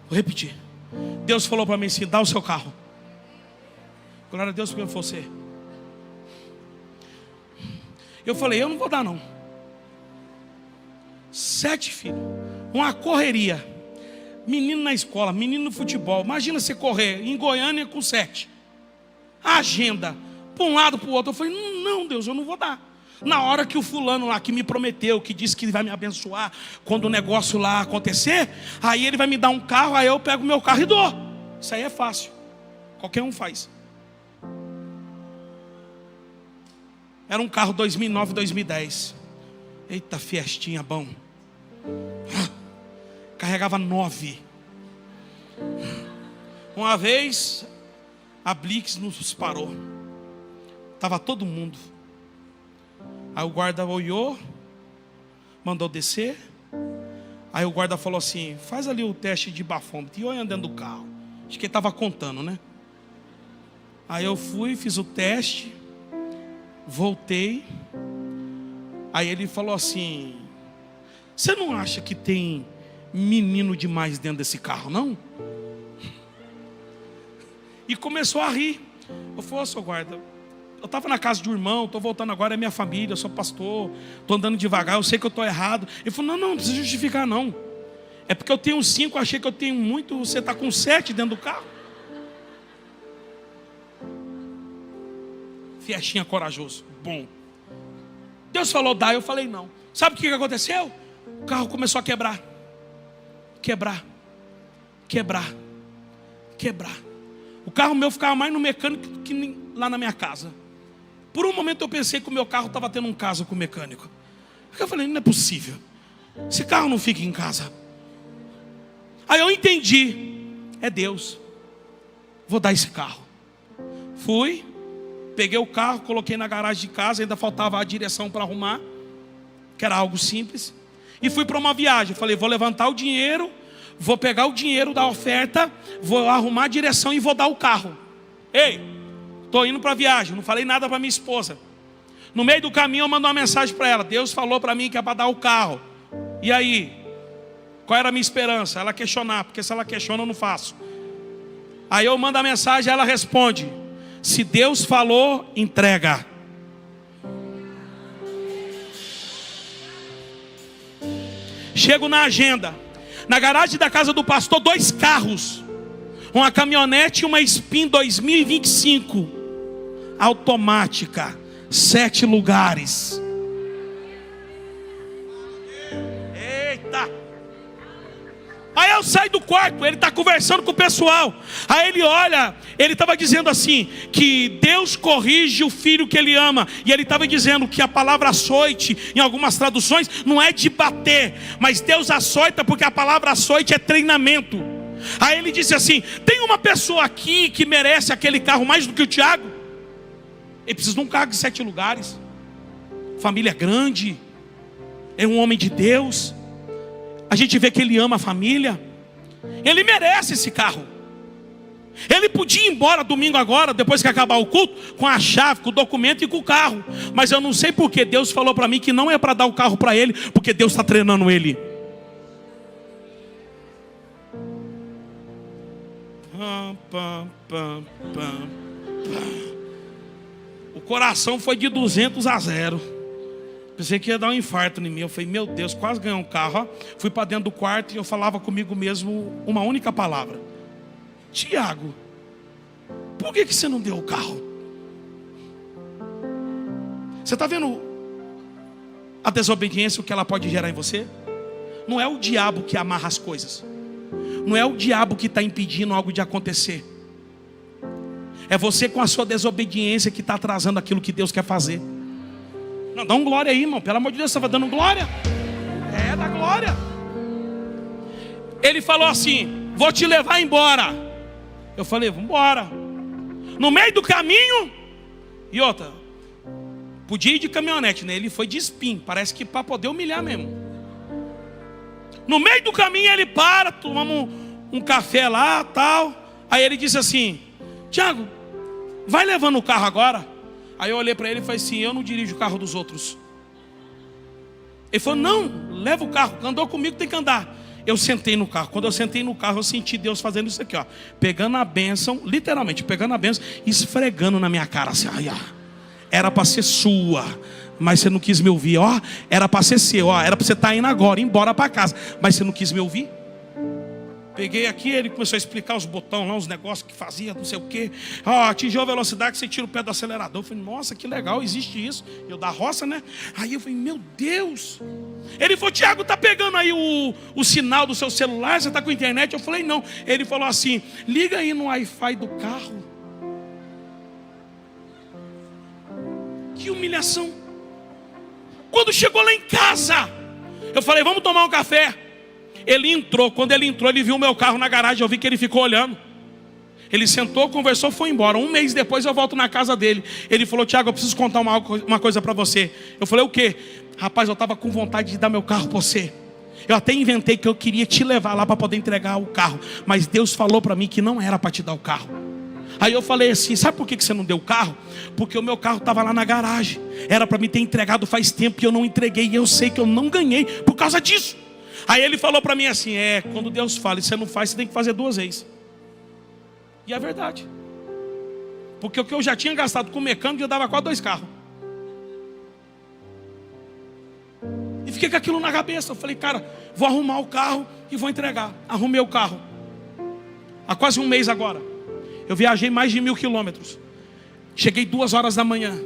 Vou repetir. Deus falou para mim assim: dá o seu carro. Glória a Deus por você. Eu falei: eu não vou dar não. 7 filhos, uma correria, menino na escola, menino no futebol. Imagina você correr em Goiânia com 7. A agenda, para um lado, para o outro. Eu falei: não, Deus, eu não vou dar. Na hora que o fulano lá que me prometeu, que disse que vai me abençoar quando o negócio lá acontecer, aí ele vai me dar um carro, aí eu pego o meu carro e dou. Isso aí é fácil, qualquer um faz. Era um carro 2009, 2010. Eita, Fiestinha bom. Carregava 9. Uma vez a Blitz nos parou. Estava todo mundo. Aí o guarda olhou, mandou descer. Aí o guarda falou assim: faz ali o teste de bafômetro. E eu andando do carro. Acho que ele estava contando, né? Aí eu fui, fiz o teste. Voltei. Aí ele falou assim: você não acha que tem menino demais dentro desse carro, não? E começou a rir. Eu falei: ô, seu guarda, eu estava na casa de um irmão, estou voltando agora, é minha família, eu sou pastor, estou andando devagar, eu sei que eu estou errado. Ele falou: não precisa justificar não. É porque eu tenho 5, achei que eu tenho muito, você está com 7 dentro do carro. Fiestinha corajoso, bom. Deus falou dá, eu falei não. Sabe o que aconteceu? O carro começou a quebrar. O carro meu ficava mais no mecânico que lá na minha casa. Por um momento eu pensei que o meu carro estava tendo um caso com o mecânico. Eu falei: não é possível, esse carro não fica em casa. Aí eu entendi, é Deus. Vou dar esse carro. Fui, peguei o carro, coloquei na garagem de casa. Ainda faltava a direção para arrumar, que era algo simples. E fui para uma viagem. Falei: vou levantar o dinheiro, vou pegar o dinheiro da oferta, vou arrumar a direção e vou dar o carro. Ei, estou indo para a viagem. Não falei nada para minha esposa. No meio do caminho eu mando uma mensagem para ela: Deus falou para mim que é para dar o carro. E aí? Qual era a minha esperança? Ela questionar, porque se ela questiona eu não faço. Aí eu mando a mensagem, ela responde: se Deus falou, entrega. Chego na agenda, na garagem da casa do pastor, 2 carros, uma caminhonete e uma Spin 2025 automática, 7 lugares. Eita! Aí eu saio do quarto, ele está conversando com o pessoal. Aí ele olha, ele estava dizendo assim, que Deus corrige o filho que ele ama. E ele estava dizendo que a palavra açoite, em algumas traduções, não é de bater, mas Deus açoita porque a palavra açoite é treinamento. Aí ele disse assim: tem uma pessoa aqui que merece aquele carro mais do que o Tiago? Ele precisa de um carro de 7 lugares, família grande, é um homem de Deus. A gente vê que ele ama a família. Ele merece esse carro. Ele podia ir embora domingo agora, depois que acabar o culto, com a chave, com o documento e com o carro. Mas eu não sei porque Deus falou para mim que não é para dar o carro para ele, porque Deus está treinando ele. O coração foi de 200 a 0. Pensei que ia dar um infarto em mim. Eu falei: meu Deus, quase ganhei um carro. Ó. Fui para dentro do quarto e eu falava comigo mesmo uma única palavra: Tiago, por que você não deu o carro? Você está vendo a desobediência, o que ela pode gerar em você? Não é o diabo que amarra as coisas. Não é o diabo que está impedindo algo de acontecer. É você com a sua desobediência que está atrasando aquilo que Deus quer fazer. Não, dá um glória aí, irmão. Pelo amor de Deus, você estava dando glória? É, dá glória. Ele falou assim: vou te levar embora. Eu falei: vamos embora. No meio do caminho. E outra, podia ir de caminhonete, né? Ele foi de Spin. Parece que para poder humilhar mesmo. No meio do caminho ele para, tomamos um café lá, tal. Aí ele disse assim: Tiago, vai levando o carro agora. Aí eu olhei para ele e falei assim: eu não dirijo o carro dos outros. Ele falou: não, leva o carro, andou comigo, tem que andar. Eu sentei no carro. Quando eu sentei no carro, eu senti Deus fazendo isso aqui, ó, pegando a bênção, literalmente pegando a bênção, esfregando na minha cara assim: ai, era para ser sua, mas você não quis me ouvir. Ó, era para ser seu, ó, era para você estar indo agora, embora para casa, mas você não quis me ouvir. Peguei aqui, ele começou a explicar os botões lá, os negócios que fazia, não sei o quê. Atingiu a velocidade que você tira o pé do acelerador. Eu falei, nossa, que legal, existe isso. Eu da roça, né? Aí eu falei, meu Deus. Ele falou, Tiago, tá pegando aí o sinal do seu celular? Você tá com internet? Eu falei, não. Ele falou assim, liga aí no Wi-Fi do carro. Que humilhação. Quando chegou lá em casa, eu falei, vamos tomar um café. Ele entrou, quando ele entrou, ele viu o meu carro na garagem. Eu vi que ele ficou olhando. Ele sentou, conversou, foi embora. Um mês depois eu volto na casa dele. Ele falou, Tiago, eu preciso contar uma coisa para você. Eu falei, o quê? Rapaz, eu estava com vontade de dar meu carro para você. Eu até inventei que eu queria te levar lá para poder entregar o carro. Mas Deus falou para mim que não era para te dar o carro. Aí eu falei assim, sabe por que você não deu o carro? Porque o meu carro estava lá na garagem. Era para me ter entregado faz tempo e eu não entreguei. E eu sei que eu não ganhei por causa disso. Aí ele falou para mim assim, quando Deus fala e você não faz, você tem que fazer 2 vezes. E é verdade. Porque o que eu já tinha gastado com o mecânico, eu dava quase 2 carros. E fiquei com aquilo na cabeça. Eu falei, cara, vou arrumar o carro e vou entregar. Arrumei o carro. Há quase um mês agora. Eu viajei mais de 1000 quilômetros. Cheguei 2 horas da manhã.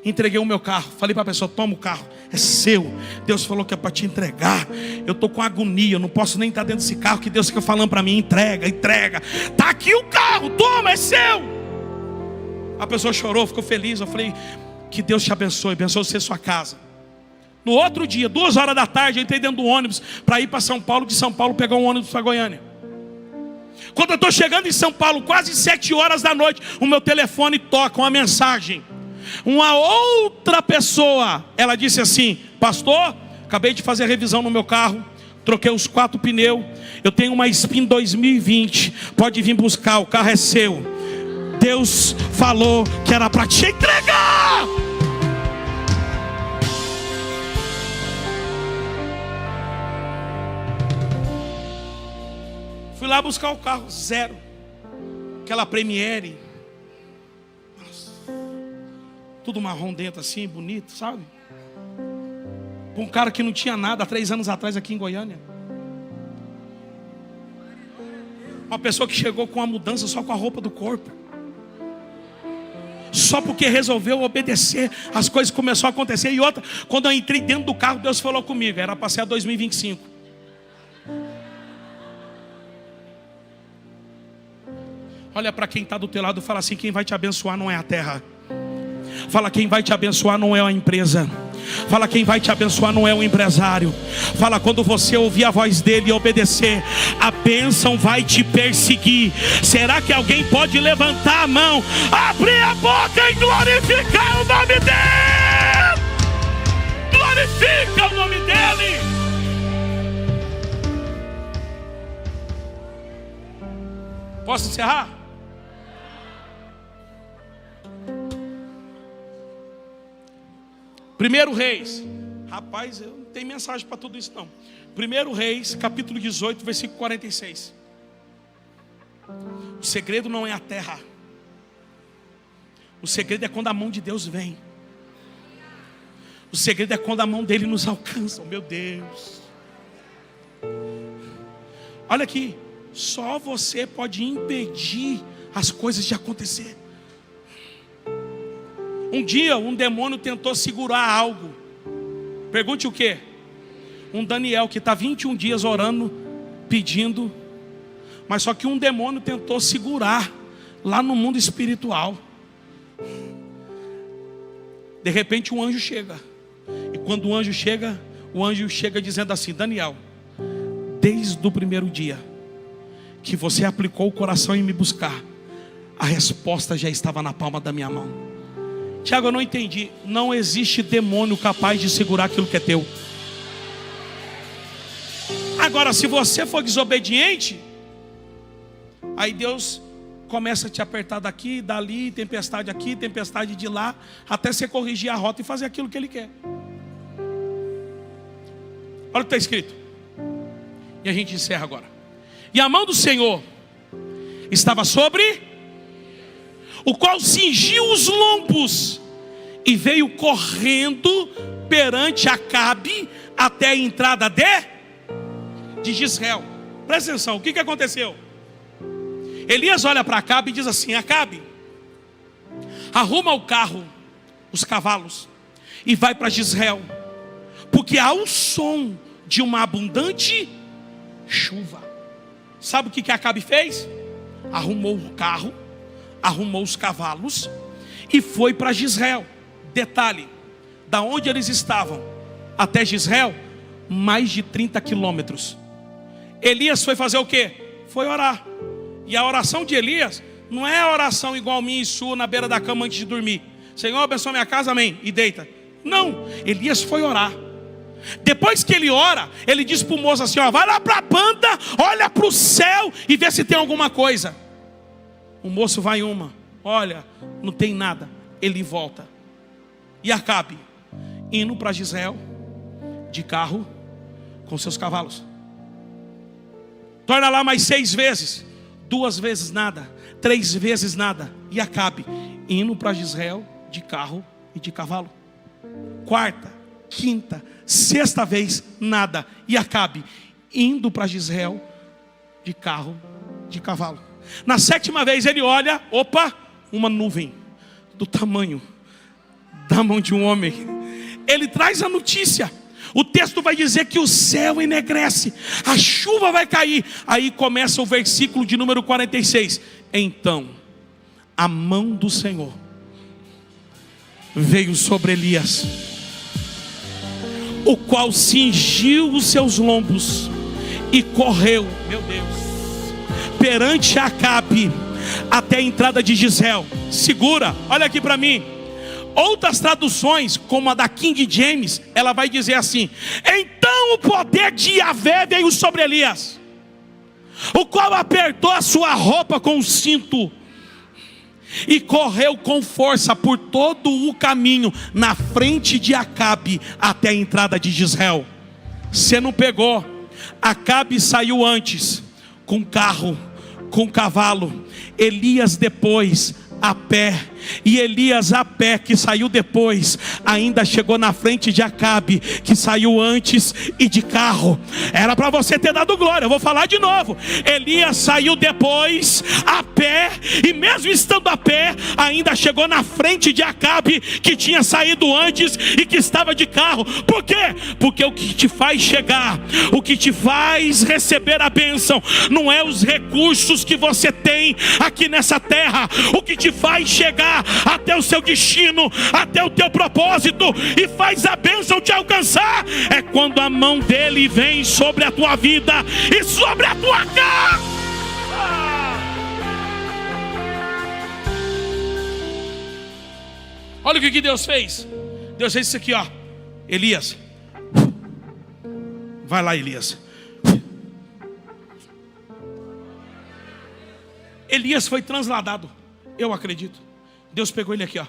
Entreguei o meu carro. Falei para a pessoa, toma o carro, é seu. Deus falou que é para te entregar. Eu estou com agonia, eu não posso nem estar dentro desse carro, que Deus fica falando para mim, entrega, entrega. Está aqui o carro, toma, é seu. A pessoa chorou, ficou feliz. Eu falei, que Deus te abençoe, abençoe você e sua casa. No outro dia, 2 horas da tarde, eu entrei dentro do ônibus para ir para São Paulo, de São Paulo pegar um ônibus para Goiânia. Quando eu estou chegando em São Paulo, quase 7 horas da noite, o meu telefone toca uma mensagem. Uma outra pessoa, ela disse assim, pastor, acabei de fazer a revisão no meu carro, troquei os 4 pneus, eu tenho uma Spin 2020, pode vir buscar, o carro é seu. Deus falou que era para te entregar. Fui lá buscar o carro, 0. Aquela Premiere, tudo marrom dentro assim, bonito, sabe? Um cara que não tinha nada há 3 anos atrás aqui em Goiânia. Uma pessoa que chegou com a mudança só com a roupa do corpo. Só porque resolveu obedecer, as coisas começaram a acontecer. E outra, quando eu entrei dentro do carro, Deus falou comigo, era para ser a 2025. Olha para quem está do teu lado e fala assim, quem vai te abençoar não é a terra. Fala, quem vai te abençoar não é a empresa. Fala, quem vai te abençoar não é o empresário. Fala, quando você ouvir a voz dele e obedecer, a bênção vai te perseguir. Será que alguém pode levantar a mão, abrir a boca e glorificar o nome dele? Glorifica o nome dele. Posso encerrar? Primeiro Reis, rapaz, eu não tenho mensagem para tudo isso não. Primeiro Reis, capítulo 18, versículo 46. O segredo não é a terra. O segredo é quando a mão de Deus vem. O segredo é quando a mão dele nos alcança. Oh, meu Deus. Olha aqui, só você pode impedir as coisas de acontecer. Um dia um demônio tentou segurar algo. Pergunte o quê? Um Daniel que está 21 dias orando, pedindo. Mas só que um demônio tentou segurar lá no mundo espiritual. De repente um anjo chega. E quando o anjo chega dizendo assim, Daniel, desde o primeiro dia que você aplicou o coração em me buscar, a resposta já estava na palma da minha mão. Tiago, eu não entendi. Não existe demônio capaz de segurar aquilo que é teu. Agora, se você for desobediente, aí Deus começa a te apertar daqui, dali, tempestade aqui, tempestade de lá, até você corrigir a rota e fazer aquilo que Ele quer. Olha o que está escrito. E a gente encerra agora. E a mão do Senhor estava sobre o qual cingiu os lombos e veio correndo perante Acabe até a entrada de Jezreel. presta atenção, o que aconteceu? Elias olha para Acabe e diz assim: Acabe, arruma o carro, os cavalos, e vai para Jezreel, porque há o som de uma abundante chuva. Sabe o que Acabe fez? Arrumou o carro, arrumou os cavalos e foi para Jezreel. Detalhe, da onde eles estavam até Jezreel, mais de 30 quilômetros. Elias foi fazer o quê? Foi orar. E a oração de Elias não é a oração igual minha e sua na beira da cama antes de dormir: Senhor, abençoa minha casa, amém, e deita. Não, Elias foi orar. Depois que ele ora, ele diz para o moço assim: ó, vai lá para a banda, olha para o céu e vê se tem alguma coisa. O moço vai olha, não tem nada. Ele volta. E Acabe indo para Jezreel de carro com seus cavalos. Torna lá mais 6 vezes, 2 vezes nada, 3 vezes nada. E Acabe indo para Jezreel de carro e de cavalo. 4ª, 5ª, 6ª vez nada. E Acabe indo para Jezreel de carro, de cavalo. Na 7ª vez ele olha, opa, uma nuvem do tamanho da mão de um homem. Ele traz a notícia. O texto vai dizer que o céu enegrece, a chuva vai cair. Aí começa o versículo de número 46. Então a mão do Senhor veio sobre Elias, o qual cingiu os seus lombos e correu, meu Deus, perante Acabe até a entrada de Jezreel. Segura, olha aqui para mim. Outras traduções, como a da King James, ela vai dizer assim: então o poder de Yahvé veio sobre Elias, o qual apertou a sua roupa com o cinto e correu com força por todo o caminho na frente de Acabe até a entrada de Jezreel. Você não pegou? Acabe saiu antes com carro, com cavalo. Elias depois a pé. E Elias a pé, que saiu depois, ainda chegou na frente de Acabe, que saiu antes, e de carro. Era para você ter dado glória. Eu vou falar de novo. Elias saiu depois a pé, e mesmo estando a pé, ainda chegou na frente de Acabe, que tinha saído antes e que estava de carro. Por quê? Porque o que te faz chegar, o que te faz receber a bênção, não é os recursos que você tem aqui nessa terra. O que te faz chegar até o seu destino, até o teu propósito, e faz a bênção te alcançar, é quando a mão dele vem sobre a tua vida e sobre a tua casa. Olha o que Deus fez. Deus fez isso aqui, ó. Elias, vai lá, Elias. Elias foi transladado, eu acredito. Deus pegou ele aqui, ó.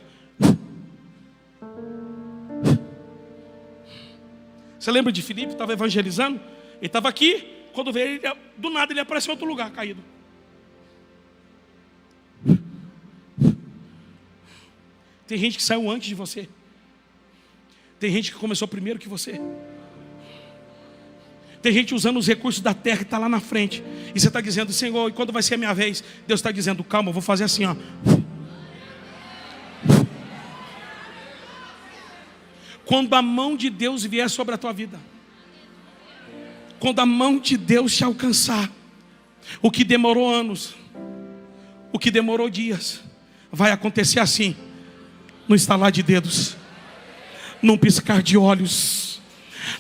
Você lembra de Filipe? Estava evangelizando. Ele estava aqui. Quando veio, do nada ele apareceu em outro lugar, caído. Tem gente que saiu antes de você. Tem gente que começou primeiro que você. Tem gente usando os recursos da terra e está lá na frente. E você está dizendo: Senhor, e quando vai ser a minha vez? Deus está dizendo: calma, eu vou fazer assim, ó. Quando a mão de Deus vier sobre a tua vida, quando a mão de Deus te alcançar, o que demorou anos, o que demorou dias, vai acontecer assim, no estalar de dedos, num piscar de olhos.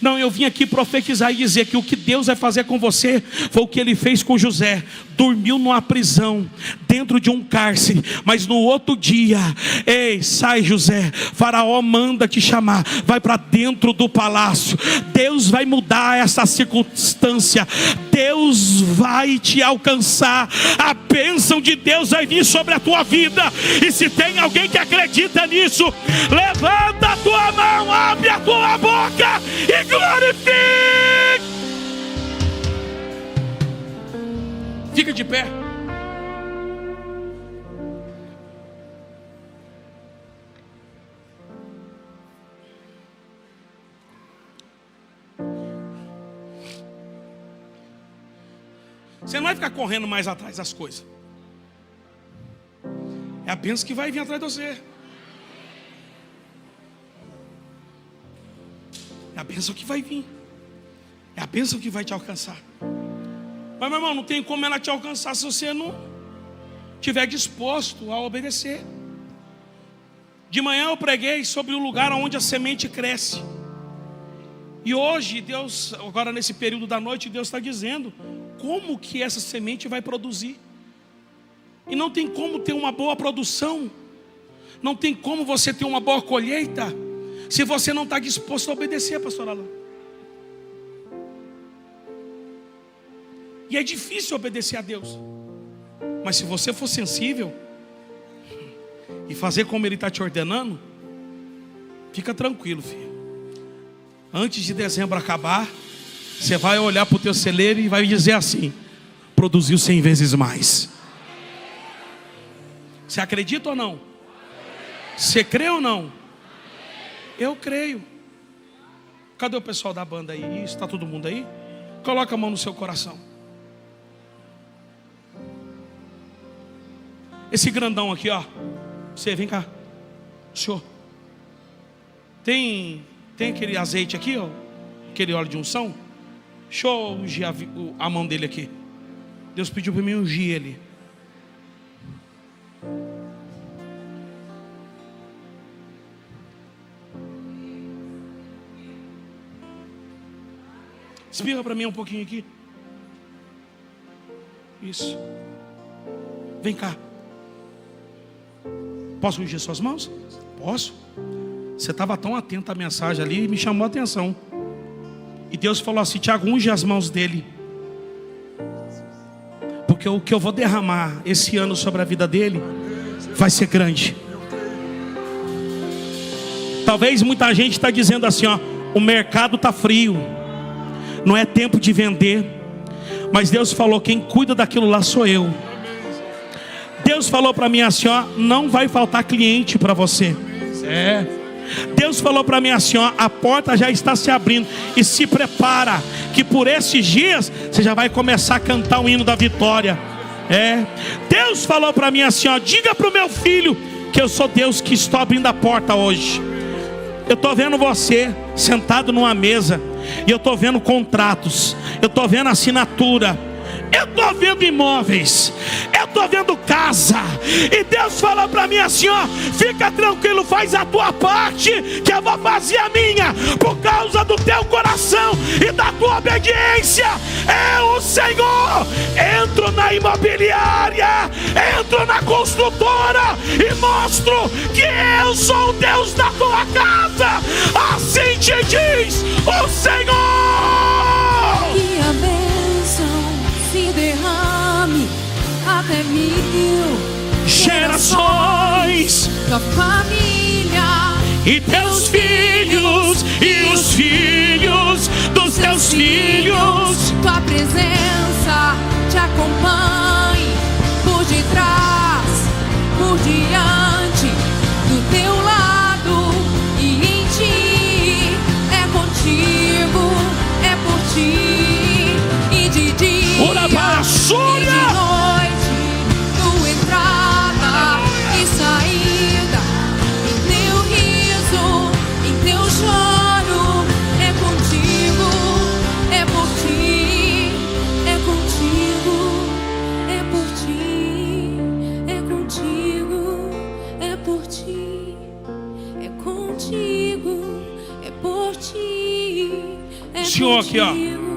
Não, eu vim aqui profetizar e dizer que o que Deus vai fazer com você foi o que Ele fez com José. Dormiu numa prisão, dentro de um cárcere, mas no outro dia: ei, sai José, Faraó manda te chamar, vai para dentro do palácio. Deus vai mudar essa circunstância, Deus vai te alcançar, a bênção de Deus vai vir sobre a tua vida. E se tem alguém que acredita nisso, levanta a tua mão, abre a tua boca e glorifique. Fica de pé. Você não vai ficar correndo mais atrás das coisas. É a bênção que vai vir atrás de você. É a bênção que vai vir. É a bênção que vai te alcançar. Mas, meu irmão, não tem como ela te alcançar se você não estiver disposto a obedecer. De manhã eu preguei sobre o lugar onde a semente cresce. E hoje, Deus, agora nesse período da noite, Deus está dizendo como que essa semente vai produzir. E não tem como ter uma boa produção, não tem como você ter uma boa colheita, se você não está disposto a obedecer, pastor Alan. E é difícil obedecer a Deus, mas se você for sensível e fazer como Ele está te ordenando, fica tranquilo, filho. Antes de dezembro acabar, você vai olhar para o teu celeiro e vai dizer assim: produziu 100 vezes mais. Você acredita ou não? Você crê ou não? Eu creio. Cadê o pessoal da banda aí? Está todo mundo aí? Coloca a mão no seu coração. Esse grandão aqui, ó. Você, vem cá. Senhor. Tem aquele azeite aqui, ó. Aquele óleo de unção. Deixa eu ungir a mão dele aqui. Deus pediu para mim ungir ele. Espirra para mim um pouquinho aqui. Isso. Vem cá. Posso ungir suas mãos? Posso. Você estava tão atento à mensagem ali e me chamou a atenção. E Deus falou assim: Tiago, unge as mãos dele. Porque o que eu vou derramar esse ano sobre a vida dele vai ser grande. Talvez muita gente está dizendo assim, ó: o mercado está frio, não é tempo de vender. Mas Deus falou: quem cuida daquilo lá sou eu. Deus falou para mim assim, ó: não vai faltar cliente para você. Deus falou para mim assim, ó: a porta já está se abrindo. E se prepara, que por esses dias você já vai começar a cantar o hino da vitória. Deus falou para mim assim, ó: diga para o meu filho que eu sou Deus que estou abrindo a porta hoje. Eu estou vendo você sentado numa mesa, e eu estou vendo contratos, eu estou vendo assinatura, eu estou vendo imóveis, eu estou vendo casa. E Deus falou para mim assim, ó: fica tranquilo, faz a tua parte, que eu vou fazer a minha, por causa do teu coração e da tua obediência. Eu, o Senhor, entro na imobiliária, entro na construtora e mostro que eu sou o Deus da tua casa. Assim te diz o Senhor. Que a bênção se derrame até 1000 gerações, tua família e teus filhos e os filhos dos teus filhos. tua presença te acompanhe por detrás, por diante, do teu lado e em ti. É contigo, é por ti, e de dia Ora, e de noite, tua entrada e saída, em teu riso, em teu choro. É contigo, é por ti, é contigo, é por ti, é contigo, é por ti, é contigo, é por ti, é O senhor aqui, ó. contigo,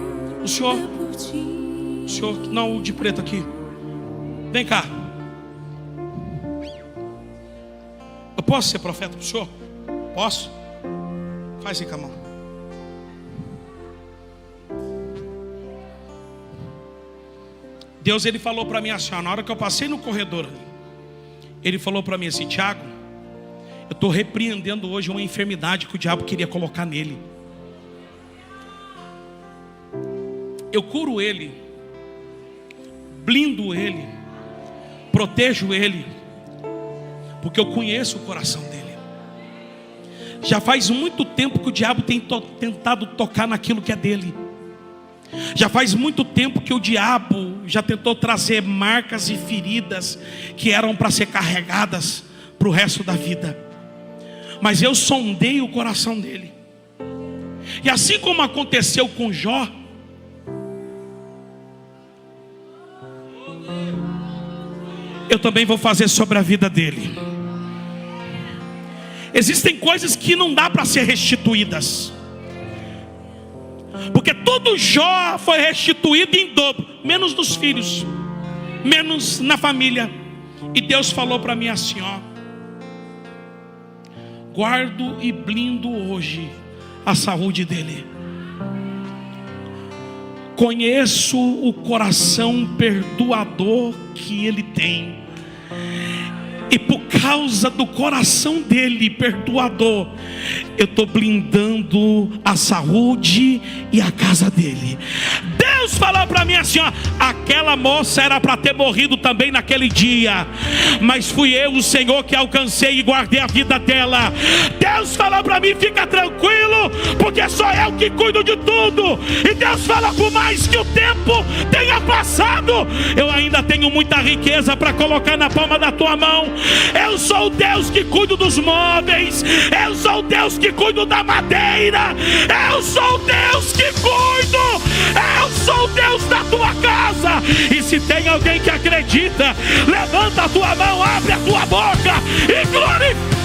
O senhor. é por ti. O senhor, não, o de preto aqui. Vem cá. Eu posso ser profeta pro senhor? Posso? Faz aí com a mão. Deus, ele falou para mim assim, ó, na hora que eu passei no corredor ali, ele falou para mim assim: Tiago, eu estou repreendendo hoje uma enfermidade que o diabo queria colocar nele. Eu curo ele, blindo ele, protejo ele, porque eu conheço o coração dele. Já faz muito tempo que o diabo tem tentado tocar naquilo que é dele. Já faz muito tempo que o diabo já tentou trazer marcas e feridas que eram para ser carregadas para o resto da vida. Mas eu sondei o coração dele. E assim como aconteceu com Jó, eu também vou fazer sobre a vida dele. Existem coisas que não dá para ser restituídas, porque todo Jó foi restituído em dobro, menos dos filhos, menos na família. E Deus falou para mim assim, ó: guardo e blindo hoje a saúde dele. Conheço o coração perdoador que ele tem, e por causa do coração dele perdoador, eu estou blindando a saúde e a casa dele. Deus falou para mim assim, ó: aquela moça era para ter morrido também naquele dia, mas fui eu, o Senhor, que alcancei e guardei a vida dela. Deus falou para mim: fica tranquilo, porque sou eu que cuido de tudo. E Deus fala: por mais que o tempo tenha passado, eu ainda tenho muita riqueza para colocar na palma da tua mão. Eu sou o Deus que cuido dos móveis, eu sou o Deus que cuido da madeira, eu sou o Deus que cuido, eu sou o Deus da tua casa. E se tem alguém que acredita, levanta a tua mão, abre a tua boca e glorifica.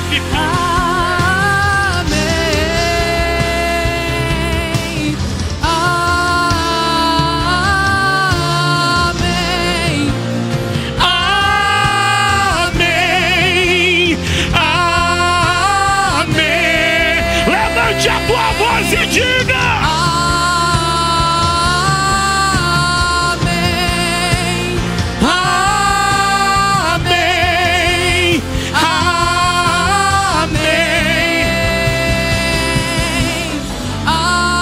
A tua voz e diga: amém, amém, amém,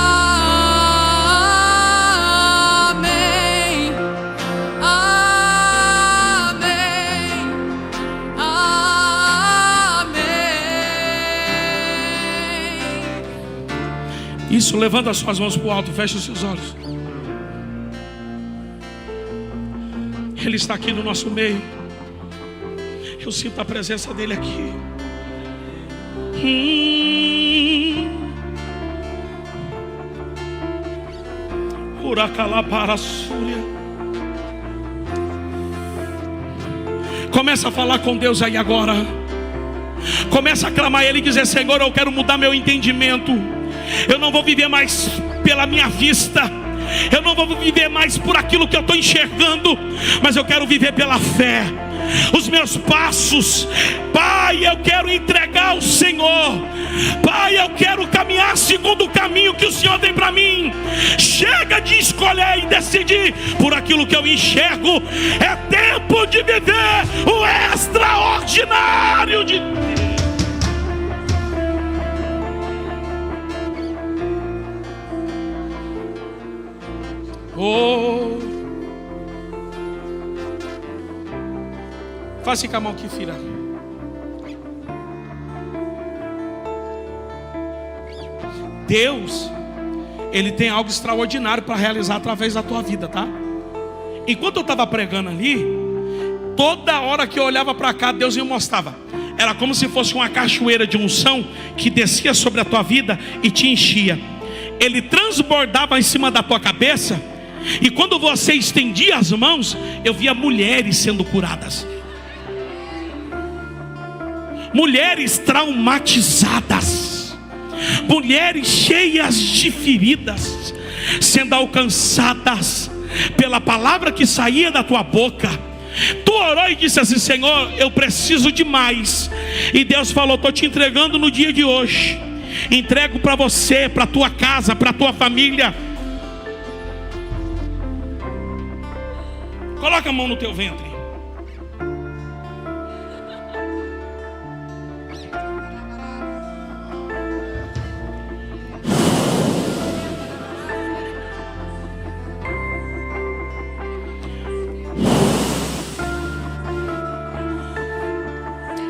amém, amém. Isso, levanta as suas mãos para o alto, fecha os seus olhos. Ele está aqui no nosso meio. Eu sinto a presença dele aqui. Começa a falar com Deus aí agora. Começa a clamar Ele e dizer: Senhor, eu quero mudar meu entendimento. Eu não vou viver mais pela minha vista, eu não vou viver mais por aquilo que eu estou enxergando, mas eu quero viver pela fé. Os meus passos, Pai, eu quero entregar ao Senhor. Pai, eu quero caminhar segundo o caminho que o Senhor tem para mim. Chega de escolher e decidir por aquilo que eu enxergo. É tempo de viver o extraordinário de Deus. Oh, faça com a mão aqui, filha. Deus, Ele tem algo extraordinário para realizar através da tua vida, tá? Enquanto eu estava pregando ali, toda hora que eu olhava para cá, Deus me mostrava. Era como se fosse uma cachoeira de unção que descia sobre a tua vida e te enchia. Ele transbordava em cima da tua cabeça. E quando você estendia as mãos, eu via mulheres sendo curadas, mulheres traumatizadas, mulheres cheias de feridas, sendo alcançadas pela palavra que saía da tua boca. Tu orou e disse assim: Senhor, eu preciso de mais. E Deus falou: estou te entregando no dia de hoje. Entrego para você, para a tua casa, para a tua família. Coloca a mão no teu ventre.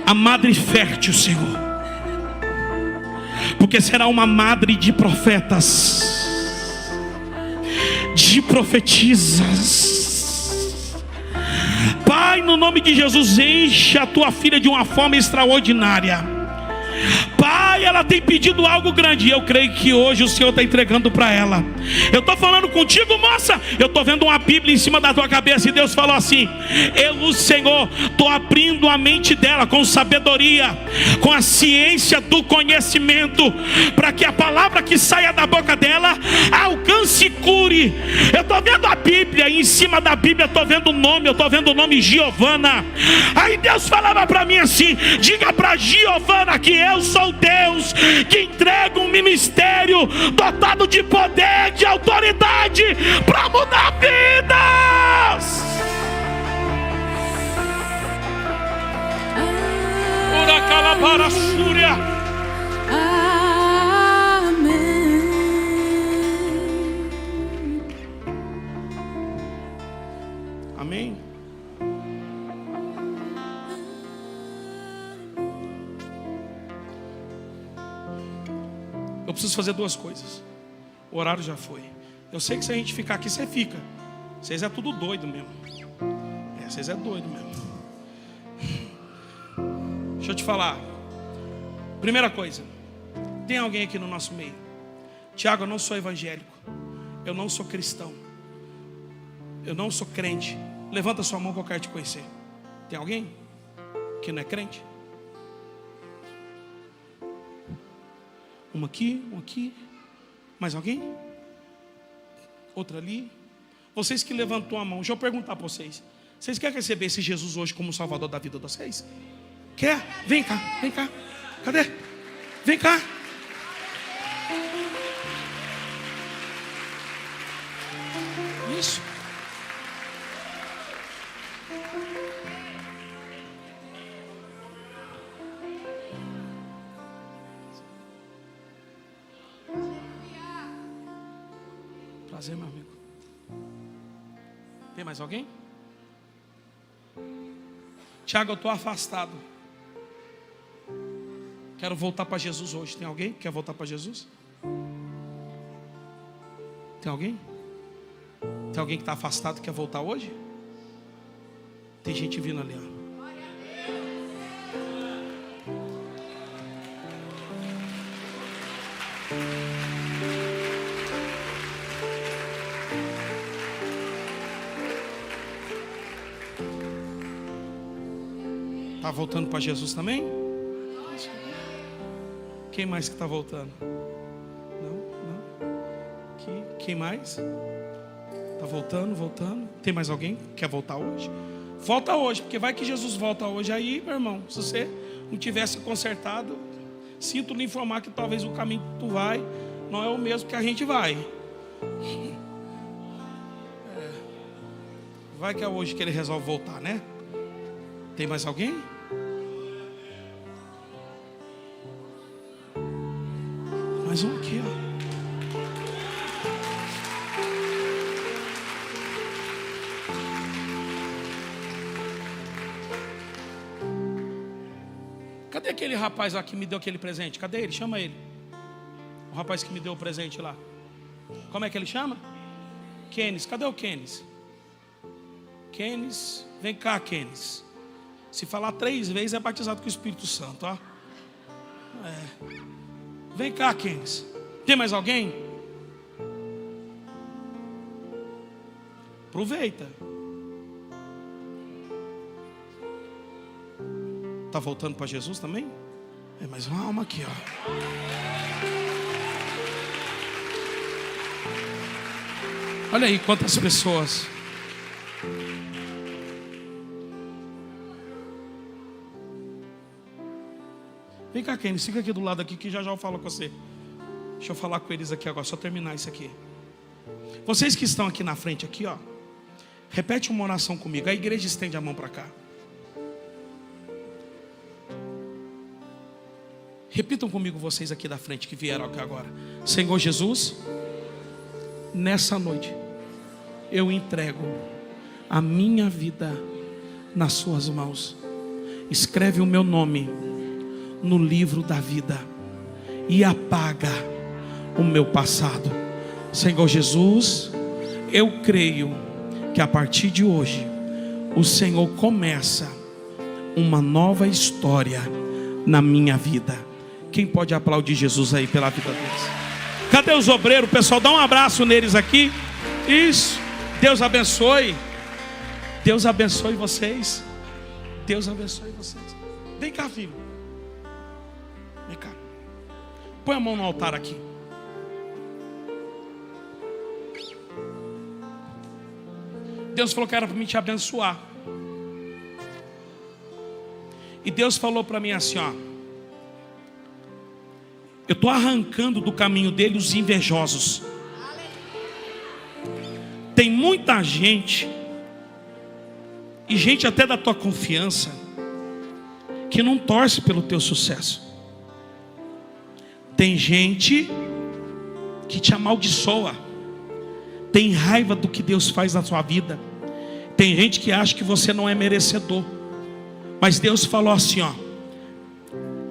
A madre fértil, Senhor, porque será uma madre de profetas, de hoje profetizas. Pai, no nome de Jesus, enche a tua filha de uma forma extraordinária. Pai, ela tem pedido algo grande, e eu creio que hoje o Senhor está entregando para ela. Eu estou falando contigo, moça. Eu estou vendo uma Bíblia em cima da tua cabeça, e Deus falou assim: eu, o Senhor, estou abrindo a mente dela com sabedoria, com a ciência do conhecimento, para que a palavra que saia da boca dela alcance e cure. Eu estou vendo a Bíblia, e em cima da Bíblia estou vendo o nome, eu estou vendo o nome Giovana. Aí Deus falava para mim assim: diga para Giovana que eu sou Deus que entrega um ministério dotado de poder, de autoridade, para mudar vidas. Ora calabara súria. Amém. Eu preciso fazer duas coisas. O horário já foi. Eu sei que se a gente ficar aqui, você fica. Vocês é tudo doido mesmo. Vocês é doido mesmo. Deixa eu te falar. Primeira coisa. Tem alguém aqui no nosso meio? Tiago, eu não sou evangélico. Eu não sou cristão. Eu não sou crente. Levanta sua mão que eu quero te conhecer. Tem alguém que não é crente? Uma aqui, um aqui. Mais alguém? Outra ali. Vocês que levantou a mão, deixa eu perguntar para vocês. Vocês querem receber esse Jesus hoje como Salvador da vida de vocês? Quer? Vem cá, vem cá. Cadê? Vem cá. Isso. Prazer, meu amigo. Tem mais alguém? Tiago, eu estou afastado. Quero voltar para Jesus hoje. Tem alguém que quer voltar para Jesus? Tem alguém? Tem alguém que está afastado e quer voltar hoje? Tem gente vindo ali, ó. Está voltando para Jesus também? Quem mais que está voltando? Não. Quem mais? Está voltando. Tem mais alguém que quer voltar hoje? Volta hoje, porque vai que Jesus volta hoje. Aí, meu irmão, se você não tivesse consertado, sinto lhe informar que talvez o caminho que tu vai não é o mesmo que a gente vai. Vai que é hoje que ele resolve voltar, né? Tem mais alguém? Mais um aqui, ó. Cadê aquele rapaz lá que me deu aquele presente? Cadê ele? Chama ele. O rapaz que me deu o presente lá. Como é que ele chama? Kenis. Cadê o Kenis? Kenis. Vem cá, Kenis. Se falar 3 vezes é batizado com o Espírito Santo, ó. Vem cá, Kenis. Tem mais alguém? Aproveita. Está voltando para Jesus também? É mais uma alma aqui, ó. Olha aí quantas pessoas. Vem cá, Kenny, fica aqui do lado aqui que já eu falo com você. Deixa eu falar com eles aqui agora, só terminar isso aqui. Vocês que estão aqui na frente, aqui, ó. Repete uma oração comigo. A igreja estende a mão para cá. Repitam comigo vocês aqui da frente que vieram aqui agora. Senhor Jesus, nessa noite eu entrego a minha vida nas suas mãos. Escreve o meu nome no livro da vida e apaga o meu passado. Senhor Jesus, Eu creio que a partir de hoje o Senhor começa uma nova história na minha vida. Quem pode aplaudir Jesus aí pela vida deles? Cadê os obreiros? Pessoal, dá um abraço neles aqui. Isso. Deus abençoe. Deus abençoe vocês. Deus abençoe vocês. Vem cá, filho. Vem cá. Põe a mão no altar aqui. Deus falou que era para mim te abençoar. E Deus falou para mim assim, ó: eu estou arrancando do caminho dele os invejosos. Tem muita gente, e gente até da tua confiança, que não torce pelo teu sucesso. Tem gente que te amaldiçoa, tem raiva do que Deus faz na sua vida. Tem gente que acha que você não é merecedor. Mas Deus falou assim, ó: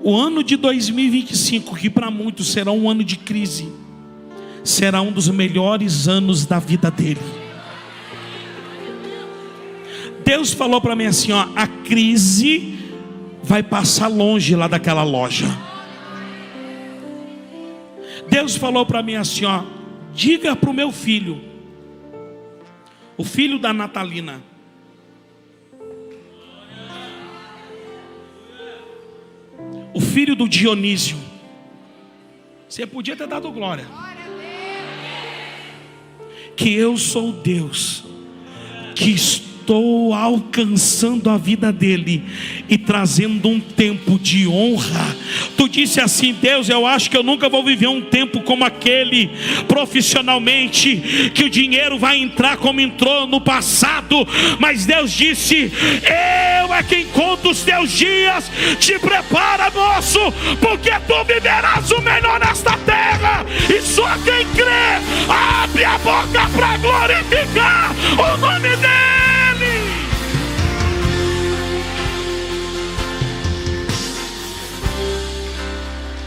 o ano de 2025, que para muitos será um ano de crise, será um dos melhores anos da vida dele. Deus falou para mim assim, ó: a crise vai passar longe lá daquela loja. Deus falou para mim assim, ó: diga para o meu filho, o filho da Natalina, o filho do Dionísio. Você podia ter dado glória. Que eu sou Deus que estou alcançando a vida dele e trazendo um tempo de honra. Tu disse assim: Deus, eu acho que eu nunca vou viver um tempo como aquele profissionalmente, que o dinheiro vai entrar como entrou no passado. Mas Deus disse: eu é quem conta os teus dias. Te prepara, moço, porque tu